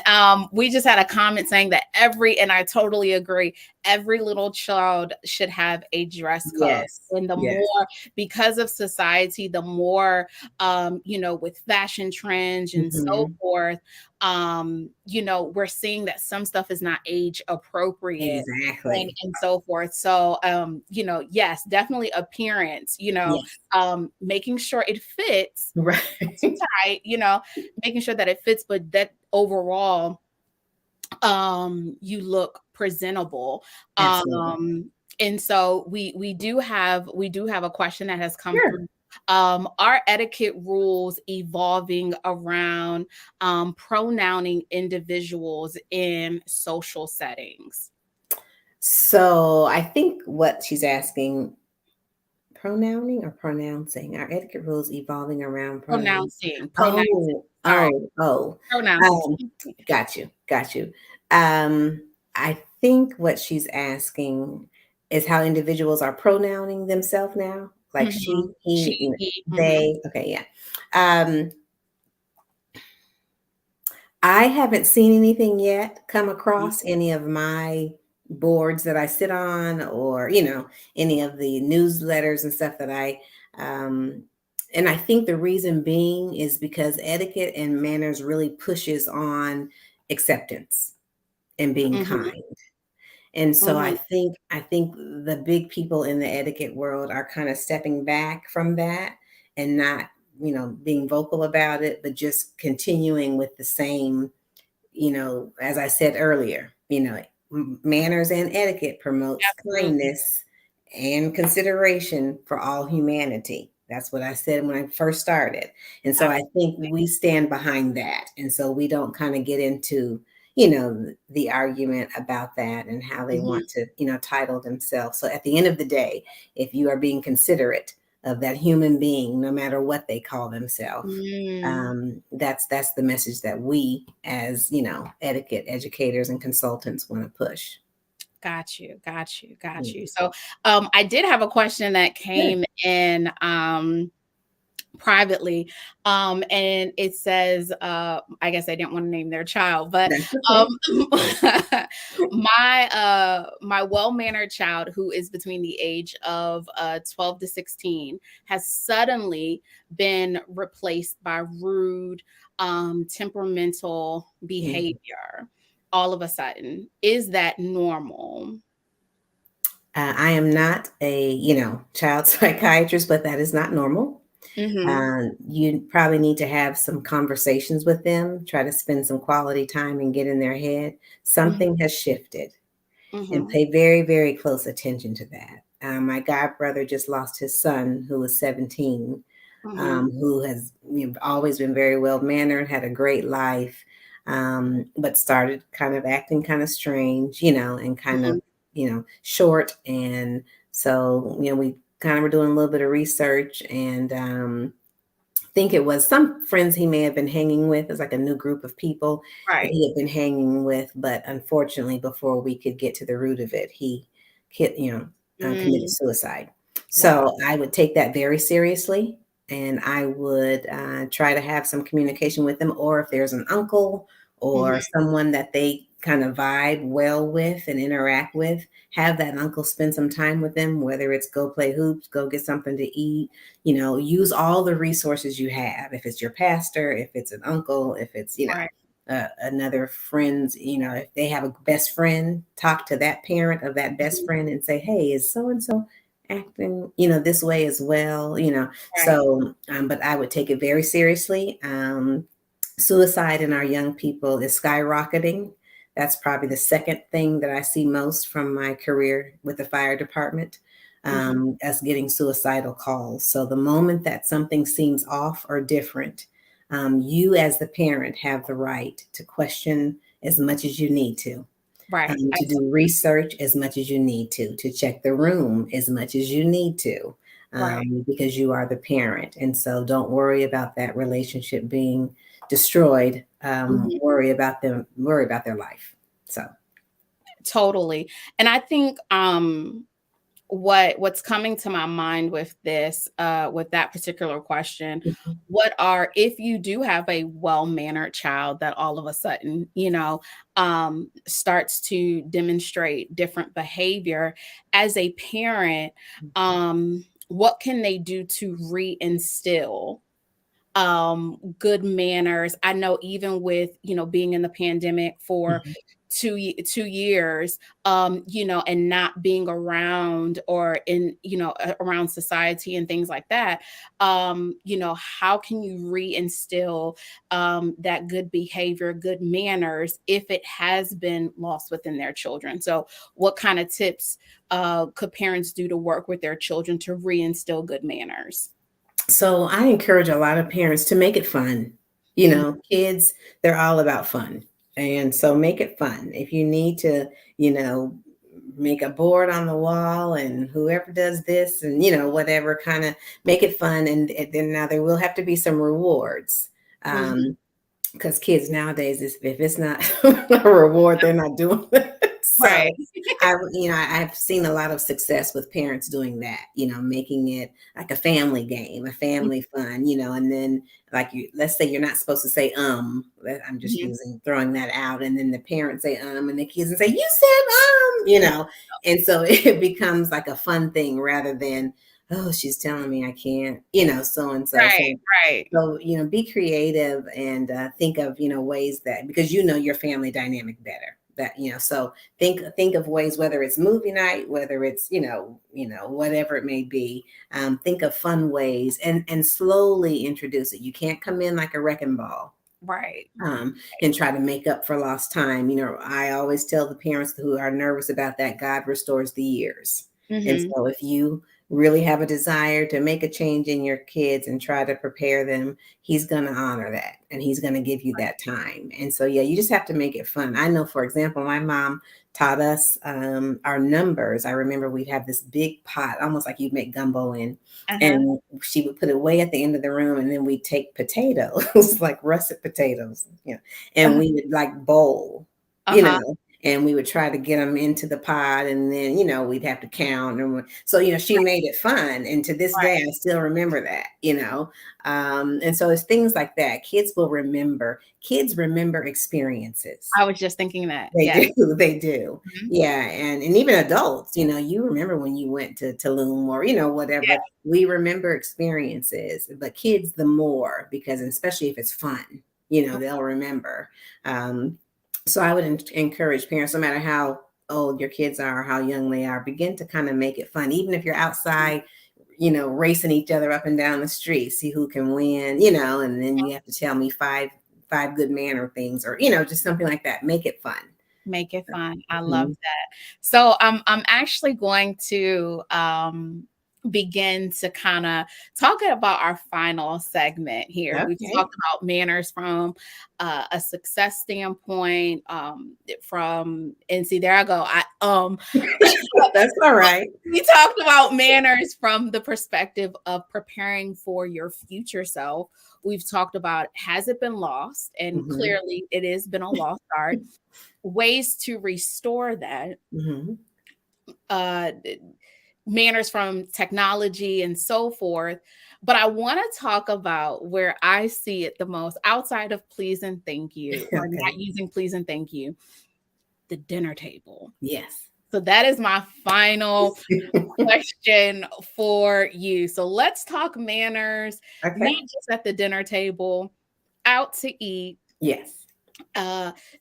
we just had a comment saying that and I totally agree, every little child should have a dress code. Yes. And the more, because of society, the more, with fashion trends and so forth, we're seeing that some stuff is not age appropriate. Exactly. And so forth. So, yes, definitely appearance, making sure it fits right, too tight, making sure that it fits, but that overall, you look presentable. And so we do have a question that has come through. Are etiquette rules evolving around pronouncing individuals in social settings? So I think what she's asking, pronouncing or pronouncing, our etiquette rules evolving around Pronouncing. Pronouncing. Got you. I think what she's asking is how individuals are pronouncing themselves now, like she, he, they. Okay, yeah. I haven't seen anything yet come across any of my boards that I sit on, or any of the newsletters and stuff that I and I think the reason being is because etiquette and manners really pushes on acceptance and being kind. And so I think the big people in the etiquette world are kind of stepping back from that and not, being vocal about it, but just continuing with the same, as I said earlier, manners and etiquette promotes kindness and consideration for all humanity. That's what I said when I first started. And so I think we stand behind that. And so we don't kind of get into, the argument about that and how they want to, title themselves. So at the end of the day, if you are being considerate of that human being, no matter what they call themselves, that's the message that we as, etiquette educators and consultants want to push. Got you. So I did have a question that came in privately, and it says, I guess I didn't want to name their child, but my well-mannered child, who is between the age of 12 to 16, has suddenly been replaced by rude, temperamental behavior all of a sudden. Is that normal? I am not a, child psychiatrist, but that is not normal. You probably need to have some conversations with them, try to spend some quality time and get in their head. Something has shifted, and pay very, very close attention to that. My god brother just lost his son, who was 17, who has always been very well-mannered, had a great life, but started kind of acting kind of strange, and kind of, short. And so, we kind of were doing a little bit of research and think it was some friends he may have been hanging with. It's like a new group of people that Right. he had been hanging with, but unfortunately, before we could get to the root of it, he committed Mm, suicide. wow. So I would take that very seriously, and I would try to have some communication with them, or if there's an uncle Mhm. or someone that they kind of vibe well with and interact with, have that uncle spend some time with them, whether it's go play hoops, go get something to eat, use all the resources you have. If it's your pastor, if it's an uncle, if it's, Right. another friend's, if they have a best friend, talk to that parent of that best Mhm. friend and say, hey, is so and so acting, this way as well, Right. so, but I would take it very seriously. Suicide in our young people is skyrocketing. That's probably the second thing that I see most from my career with the fire department, Mhm. as getting suicidal calls. So the moment that something seems off or different, you as the parent have the right to question as much as you need Right. to do research as much as you need to check the room as much as you need to, Right. because you are the parent. And so don't worry about that relationship being destroyed. Mhm. Worry about their life. So, Totally. And I think what's coming to my mind with this with that particular question, mhm, what are, if you do have a well-mannered child that all of a sudden, starts to demonstrate different behavior, as a parent, what can they do to reinstill good manners? I know even with, being in the pandemic for mhm. 2 years, and not being around, or in, around society and things like that, how can you reinstill that good behavior, good manners, if it has been lost within their children? So what kind of tips could parents do to work with their children to reinstill good manners? So I encourage a lot of parents to make it fun. Mhm. Kids, they're all about fun. And so make it fun. If you need to, you know, make a board on the wall and whoever does this and, whatever, kind of make it fun. And then now there will have to be some rewards. Mhm. Because kids nowadays, if it's not a reward, they're not doing it. Right. So I've seen a lot of success with parents doing that, making it like a family game, a family fun, and then like let's say you're not supposed to say, I'm just Mhm. throwing that out. And then the parents say, and the kids and say, you said, and so it becomes like a fun thing rather than, oh, she's telling me I can't, so and so. Right, right, So, be creative and think of, ways that, because your family dynamic better. That, so think of ways, whether it's movie night, whether it's, whatever it may be. Think of fun ways and slowly introduce it. You can't come in like a wrecking ball, right. and try to make up for lost time. I always tell the parents who are nervous about that, God restores the years. And Mhm. so if you really have a desire to make a change in your kids and try to prepare them, he's going to honor that and he's going to give you that time. And so, yeah, you just have to make it fun. I know, for example, my mom taught us our numbers. I remember we'd have this big pot, almost like you'd make gumbo in, Uh-huh, and she would put it way at the end of the room, and then we'd take potatoes, like russet potatoes, and uh-huh, we would like bowl, you uh-huh. know, and we would try to get them into the pot, and then we'd have to count, and so she made it fun, and to this day Right. I still remember that, and so it's things like that. Kids remember experiences. I was just thinking that. They Yes. do, they do. Mhm. Yeah, and even adults, you remember when you went to Tulum or, Yeah. whatever. We remember experiences, but kids the more, because especially if it's fun, they'll remember. Um, so I would encourage parents, no matter how old your kids are or how young they are, begin to kind of make it fun. Even if you're outside, racing each other up and down the street, see who can win, and then you have to tell me five good manner things, or, just something like that. Make it fun. Make it fun. I love Mhm. that. So I'm actually going to begin to kind of talk about our final segment here. We've Okay. talked about manners from a success standpoint, and see, there I go. That's all right. We talked about manners from the perspective of preparing for your future self. We've talked about, has it been lost? And clearly it has been a lost art. Ways to restore that. Manners from technology and so forth. But I want to talk about where I see it the most outside of please and thank you, or not using please and thank you, the dinner table. Yes. So that is my final question for you. So let's talk manners, not just at the dinner table, out to eat. Yes.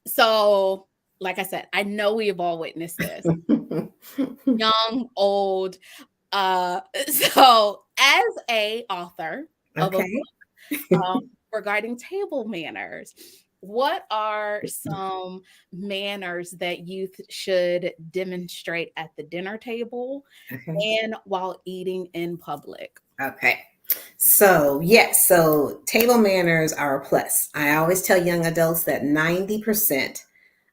So like I said, I know we have all witnessed this. Young, old. So as a author of a book regarding table manners, what are some manners that youth should demonstrate at the dinner table and while eating in public? Okay. So, yes. So table manners are a plus. I always tell young adults that 90%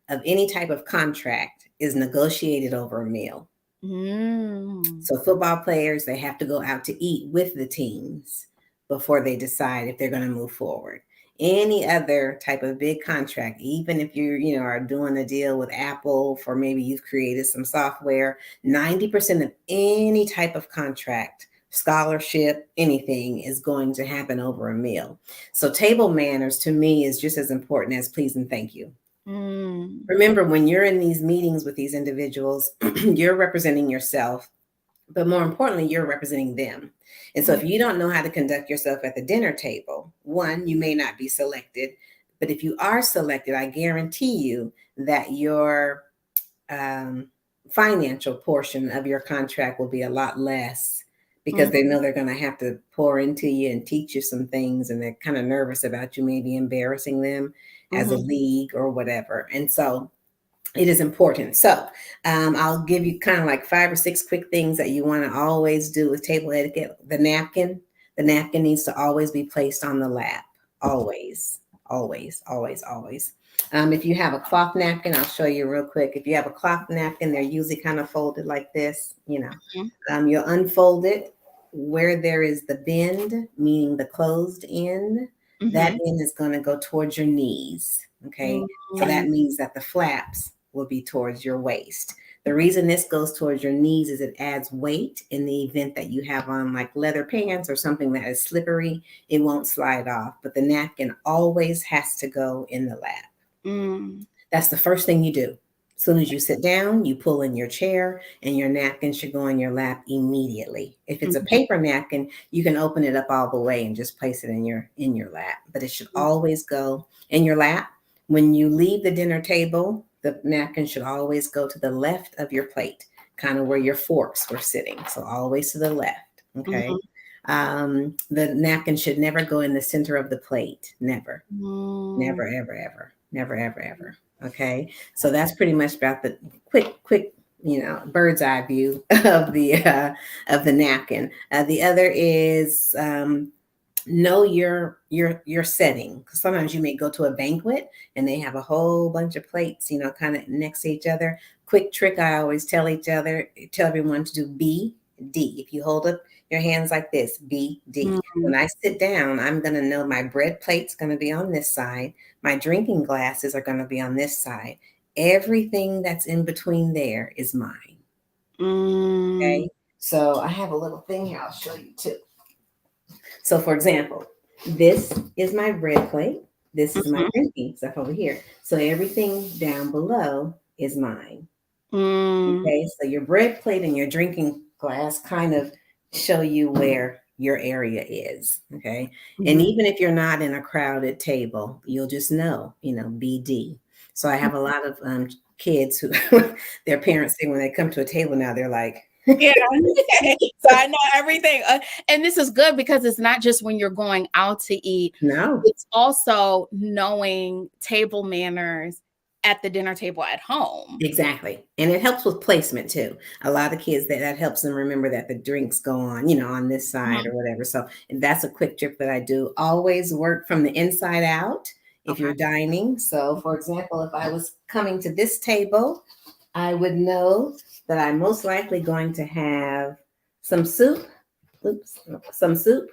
of any type of contract is negotiated over a meal. So football players, they have to go out to eat with the teams before they decide if they're going to move forward. Any other type of big contract, even if you are doing a deal with Apple for maybe you've created some software, 90% of any type of contract, scholarship, anything is going to happen over a meal. So table manners to me is just as important as please and thank you. Remember, when you're in these meetings with these individuals, you're representing yourself, but more importantly, you're representing them. And so if you don't know how to conduct yourself at the dinner table, one, you may not be selected, but if you are selected, I guarantee you that your financial portion of your contract will be a lot less, because they know they're going to have to pour into you and teach you some things, and they're kind of nervous about you maybe embarrassing them as a league or whatever. And so it is important. So I'll give you kind of like 5 or 6 quick things that you want to always do with table etiquette. The napkin needs to always be placed on the lap. Always, always, always, always. If you have a cloth napkin, I'll show you real quick. If you have a cloth napkin, they're usually kind of folded like this, You'll unfold it where there is the bend, meaning the closed end. That end is going to go towards your knees. Okay. So that means that the flaps will be towards your waist. The reason this goes towards your knees is it adds weight in the event that you have on like leather pants or something that is slippery. It won't slide off, but the napkin always has to go in the lap. That's the first thing you do. As soon as you sit down, you pull in your chair and your napkin should go in your lap immediately. If it's a paper napkin, you can open it up all the way and just place it in your lap, but it should always go in your lap. When you leave the dinner table, the napkin should always go to the left of your plate, kind of where your forks were sitting. So always to the left. Okay. The napkin should never go in the center of the plate. Never, never, ever, ever, never, ever, ever. Okay. So that's pretty much about the quick, bird's eye view of the napkin. The other is, know your setting. Because sometimes you may go to a banquet and they have a whole bunch of plates, kind of next to each other. Quick trick I always tell everyone to do B, D. If you hold up your hands like this, B, D. When I sit down, I'm going to know my bread plate's going to be on this side. My drinking glasses are going to be on this side. Everything that's in between there is mine. Okay. So I have a little thing here I'll show you too. So for example, this is my bread plate. This is my drinking stuff over here. So everything down below is mine. Okay. So your bread plate and your drinking glass kind of show you where your area is. Okay. And even if you're not in a crowded table, you'll just know, BD. So I have a lot of kids who their parents say when they come to a table now, they're like, yeah. So I know everything. And this is good because it's not just when you're going out to eat. No. It's also knowing table manners at the dinner table at home. Exactly. And it helps with placement too. A lot of kids that helps them remember that the drinks go on, on this side or whatever. So that's a quick trick that I do. Always work from the inside out if you're dining. So for example, if I was coming to this table, I would know that I'm most likely going to have some soup. Some soup,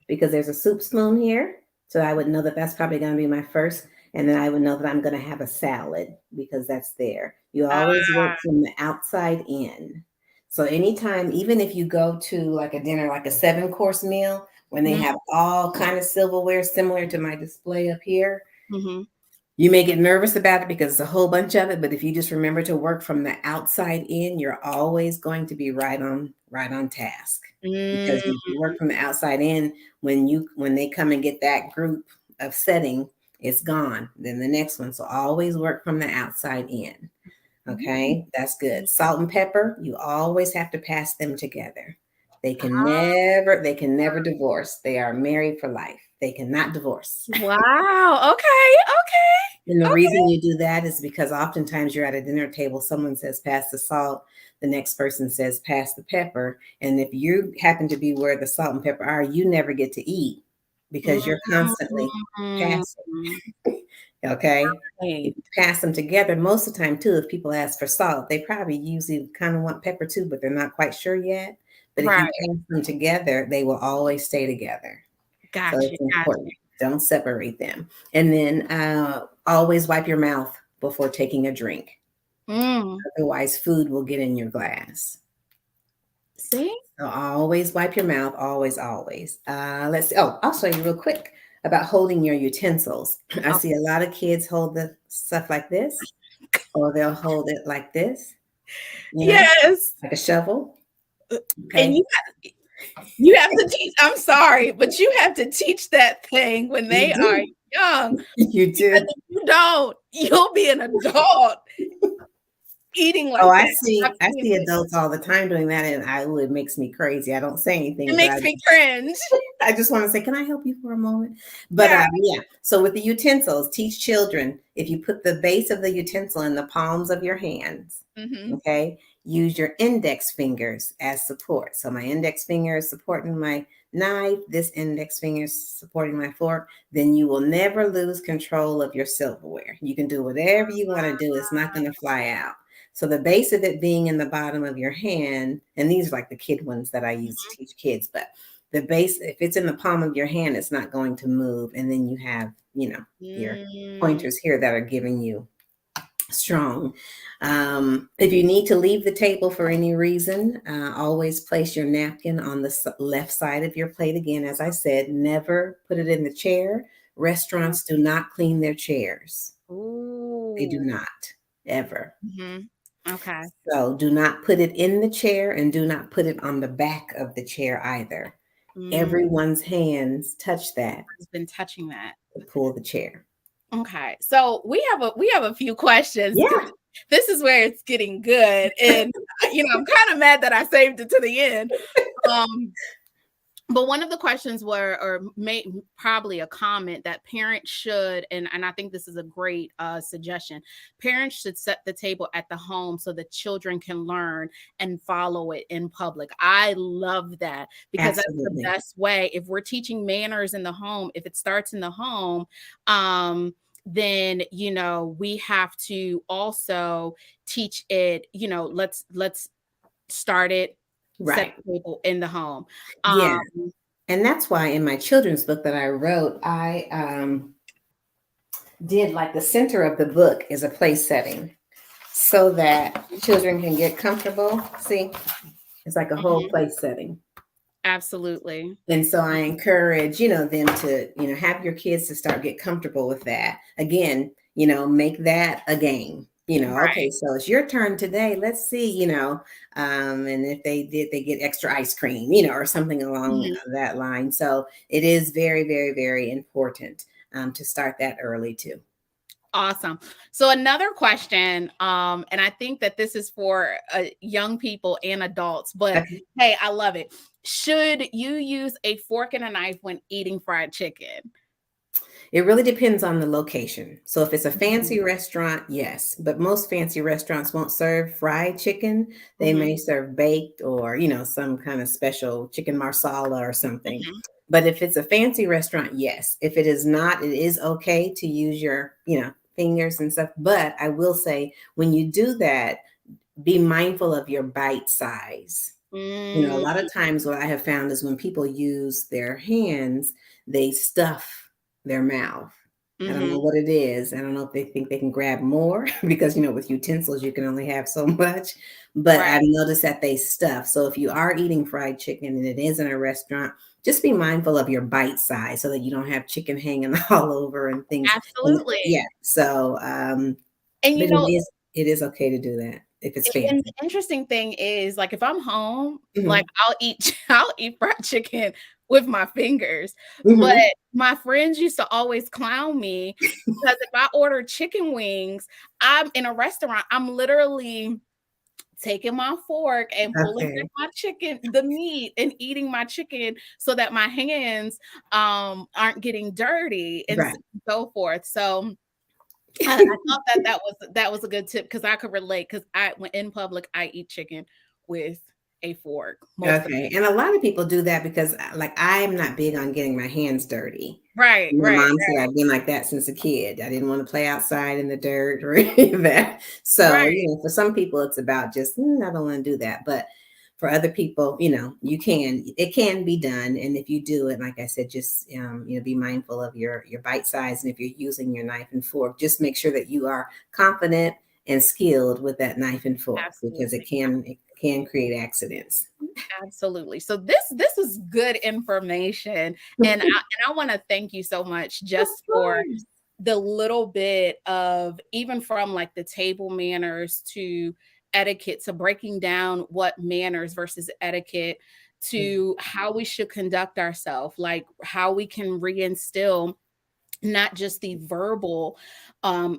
because there's a soup spoon here. So I would know that that's probably going to be my first. And then I would know that I'm going to have a salad because that's there. You always work from the outside in. So anytime, even if you go to like a dinner, like a 7-course meal, when they have all kind of silverware similar to my display up here, you may get nervous about it because it's a whole bunch of it. But if you just remember to work from the outside in, you're always going to be right on task. Because if you work from the outside in, when they come and get that group of setting, it's gone. Then the next one. So always work from the outside in. Okay, that's good. Salt and pepper, you always have to pass them together. They can never divorce. They are married for life. They cannot divorce. Wow. Okay. And the reason you do that is because oftentimes you're at a dinner table, someone says, pass the salt. The next person says, pass the pepper. And if you happen to be where the salt and pepper are, you never get to eat because you're constantly passing. Okay. If you pass them together, most of the time too, if people ask for salt, they probably usually kind of want pepper too, but they're not quite sure yet. But if you pass them together, they will always stay together. So it's important. Don't separate them. And then always wipe your mouth before taking a drink. Otherwise, food will get in your glass. See? So always wipe your mouth. Always, always. Let's see. Oh, I'll show you real quick about holding your utensils. I see a lot of kids hold the stuff like this, or they'll hold it like this. Yes. Like a shovel. Okay. And you have to teach, I'm sorry, but you have to teach that thing when they are young. You do. Because if you don't, you'll be an adult eating like that. I see adults all the time doing that, and it makes me crazy. I don't say anything. It makes me cringe. I just want to say, can I help you for a moment? But yeah. So with the utensils, teach children, if you put the base of the utensil in the palms of your hands, okay, use your index fingers as support. So my index finger is supporting my knife, this index finger is supporting my fork, then you will never lose control of your silverware. You can do whatever you want to do. It's not going to fly out. So the base of it being in the bottom of your hand, and these are like the kid ones that I use to teach kids, but the base, if it's in the palm of your hand, it's not going to move. And then you have, your pointers here that are giving you strong. If you need to leave the table for any reason, always place your napkin on the left side of your plate. Again, as I said, never put it in the chair. Restaurants do not clean their chairs. They do not, ever. Okay. So do not put it in the chair and do not put it on the back of the chair either. Everyone's hands touch that. Has been touching that to pull the chair. Okay, so we have a few questions. Yeah, this is where it's getting good, and I'm kind of mad that I saved it to the end. But one of the questions probably a comment that parents should, and I think this is a great suggestion, parents should set the table at the home so the children can learn and follow it in public. I love that because Absolutely. That's the best way. If we're teaching manners in the home, if it starts in the home, then, we have to also teach it, let's start it. Set the table in the home. Yeah. And that's why in my children's book that I wrote, I did like the center of the book is a place setting so that children can get comfortable. See, it's like a whole place setting. Absolutely. And so I encourage, them to, have your kids to start get comfortable with that. Again, make that a game. Okay, so it's your turn today. Let's see, and if they get extra ice cream, or something along that line. So it is very, very, very important to start that early too. Awesome. So another question, and I think that this is for young people and adults, but hey, I love it. Should you use a fork and a knife when eating fried chicken? It really depends on the location. So if it's a fancy restaurant, yes, but most fancy restaurants won't serve fried chicken. They Mhm. may serve baked or, some kind of special chicken marsala or something. Mhm. But if it's a fancy restaurant, yes. If it is not, it is okay to use your, fingers and stuff. But I will say, when you do that, be mindful of your bite size. A Mm. lot of times what I have found is when people use their hands, they stuff their mouth. I don't know Mhm. what it is. I don't know if they think they can grab more because, with utensils, you can only have so much. But I've Right. noticed that they stuff. So if you are eating fried chicken and it is in a restaurant, just be mindful of your bite size so that you don't have chicken hanging all over and things. And Absolutely. yeah. So, And but it is okay to do that if it's and the fancy. interesting thing is, like, if I'm home, like, Mhm. I'll eat I'll eat fried chicken with my fingers, but Mhm. my friends used to always clown me because if I order chicken wings, I'm in a restaurant, I'm literally taking my fork and pulling back Okay. my chicken the meat, and eating my chicken so that my hands, aren't getting dirty, and Right. so forth. So I thought that was a good tip because I could relate, because when in public, I eat chicken with a fork most of the Okay, and a lot of people do that because, like, I'm not big on getting my hands dirty. Right, My right, mom said I've been like that since a kid. I didn't wanna play outside in the dirt or any of that. So, right. for some people, it's about just, I don't wanna do that." But for other people, it can be done, and if you do it, like I said, just, be mindful of your bite size, and if you're using your knife and fork, just make sure that you are confident and skilled with that knife and fork because it Absolutely. can create accidents. Absolutely. So this is good information, and I want to thank you so much Of just for course. the little bit of, even from like the table manners to etiquette, to breaking down what manners versus etiquette, to how we should conduct ourselves, like how we can reinstill not just the verbal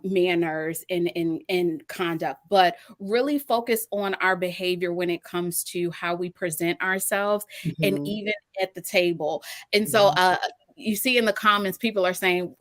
manners and conduct, but really focus on our behavior when it comes to how we present ourselves, and Mhm. even at the table. And so Mhm. you see in the comments, people are saying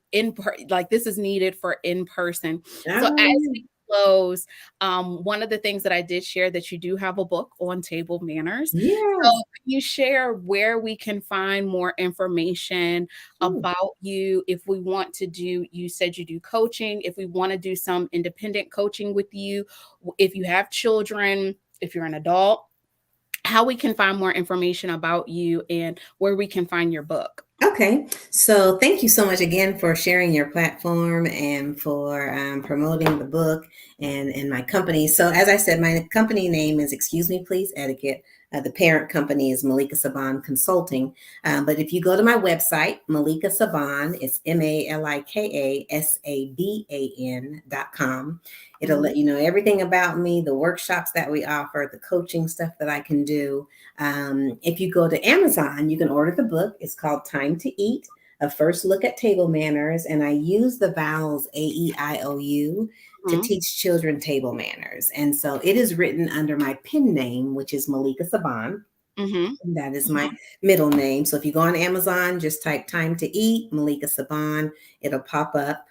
like this is needed for in person. So as Oh, we close, one of the things that I did share, that you do have a book on table manners. So yes. can you share where we can find more information Sure. about you if we want to do, you said you do coaching, if we want to do some independent coaching with you, if you have children, if you're an adult, how we can find more information about you and where we can find your book. Okay, so thank you so much again for sharing your platform and for promoting the book and my company. So, as I said, my company name is Excuse Me Please Etiquette. The parent company is 𝗵𝗃𝗀 Consulting. But if you go to my website, 𝗵𝗃𝗀, it's MALIKASABAN.com. It'll Mhm. let you know everything about me, the workshops that we offer, the coaching stuff that I can do. If you go to Amazon, you can order the book. It's called Time to Eat, A First Look at Table Manners. And I use the vowels A-E-I-O-U to Mhm. teach children table manners. And so it is written under my pen name, which is 𝗵𝗃𝗀. Mhm. That is my Mhm. middle name. So if you go on Amazon, just type Time to Eat, 𝗵𝗃𝗀. It'll pop up.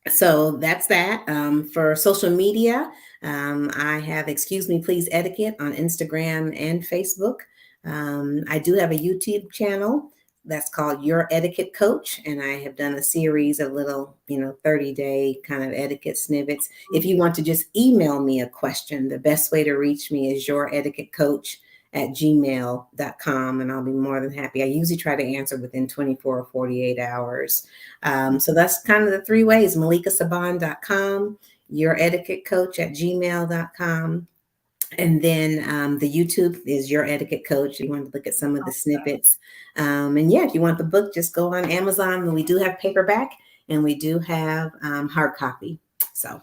So that's that. For social media, I have Excuse Me Please Etiquette on Instagram and Facebook. I do have a YouTube channel that's called Your Etiquette Coach, and I have done a series of little, 30-day kind of etiquette snippets. If you want to just email me a question, the best way to reach me is youretiquettecoach@gmail.com, and I'll be more than happy. I usually try to answer within 24 or 48 hours. So that's kind of the three ways: MalikaSaban.com, youretiquettecoach@gmail.com. And then the YouTube is Your Etiquette Coach. You want to look at some of the snippets. And yeah, if you want the book, just go on Amazon. We do have paperback and we do have hard copy. So,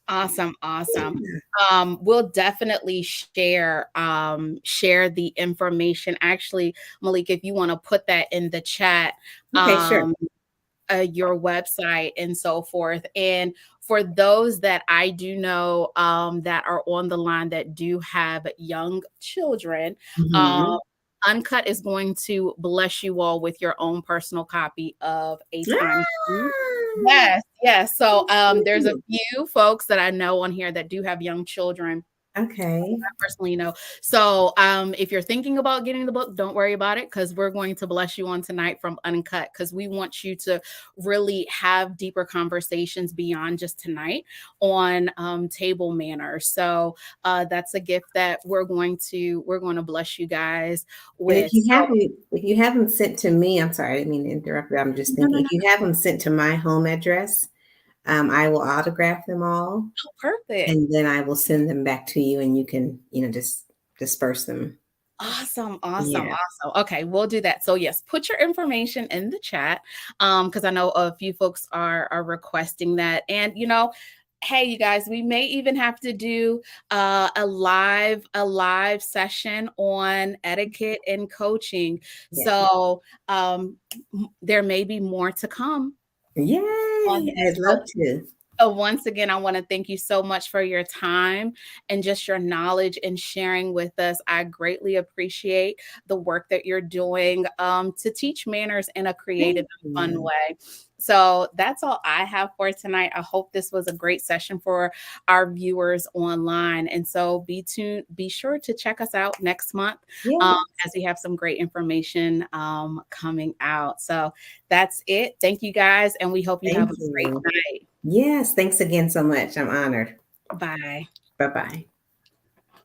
Awesome, awesome. yeah. We'll definitely share the information. Actually, Malika, if you want to put that in the chat, Okay, sure. um, your website and so forth. And for those that I do know, that are on the line that do have young children, um, Mhm. UNCUT is going to bless you all with your own personal copy of A Time Sheet. Yes, yes. So there's a few folks that I know on here that do have young children. Okay. I personally know. So if you're thinking about getting the book, don't worry about it, because we're going to bless you on tonight from UNCUT, because we want you to really have deeper conversations beyond just tonight on table manners. So that's a gift that we're going to bless you guys with. And if you haven't sent to me, I'm sorry, I didn't mean to interrupt you. I'm just thinking, if you have them sent to my home address, I will autograph them all. Oh, perfect. And then I will send them back to you, and you can, just disperse them. Awesome. Okay, we'll do that. So yes, put your information in the chat, because I know a few folks are requesting that. And hey, you guys, we may even have to do a live session on etiquette and coaching. Yes. So there may be more to come. Yay! I'd love to. Once again, I want to thank you so much for your time and just your knowledge and sharing with us. I greatly appreciate the work that you're doing to teach manners in a creative and fun way. So that's all I have for tonight. I hope this was a great session for our viewers online. And so be sure to check us out next month as we have some great information coming out. So that's it. Thank you guys. And we hope you have a great night. Yes. Thanks again so much. I'm honored. Bye. Bye-bye.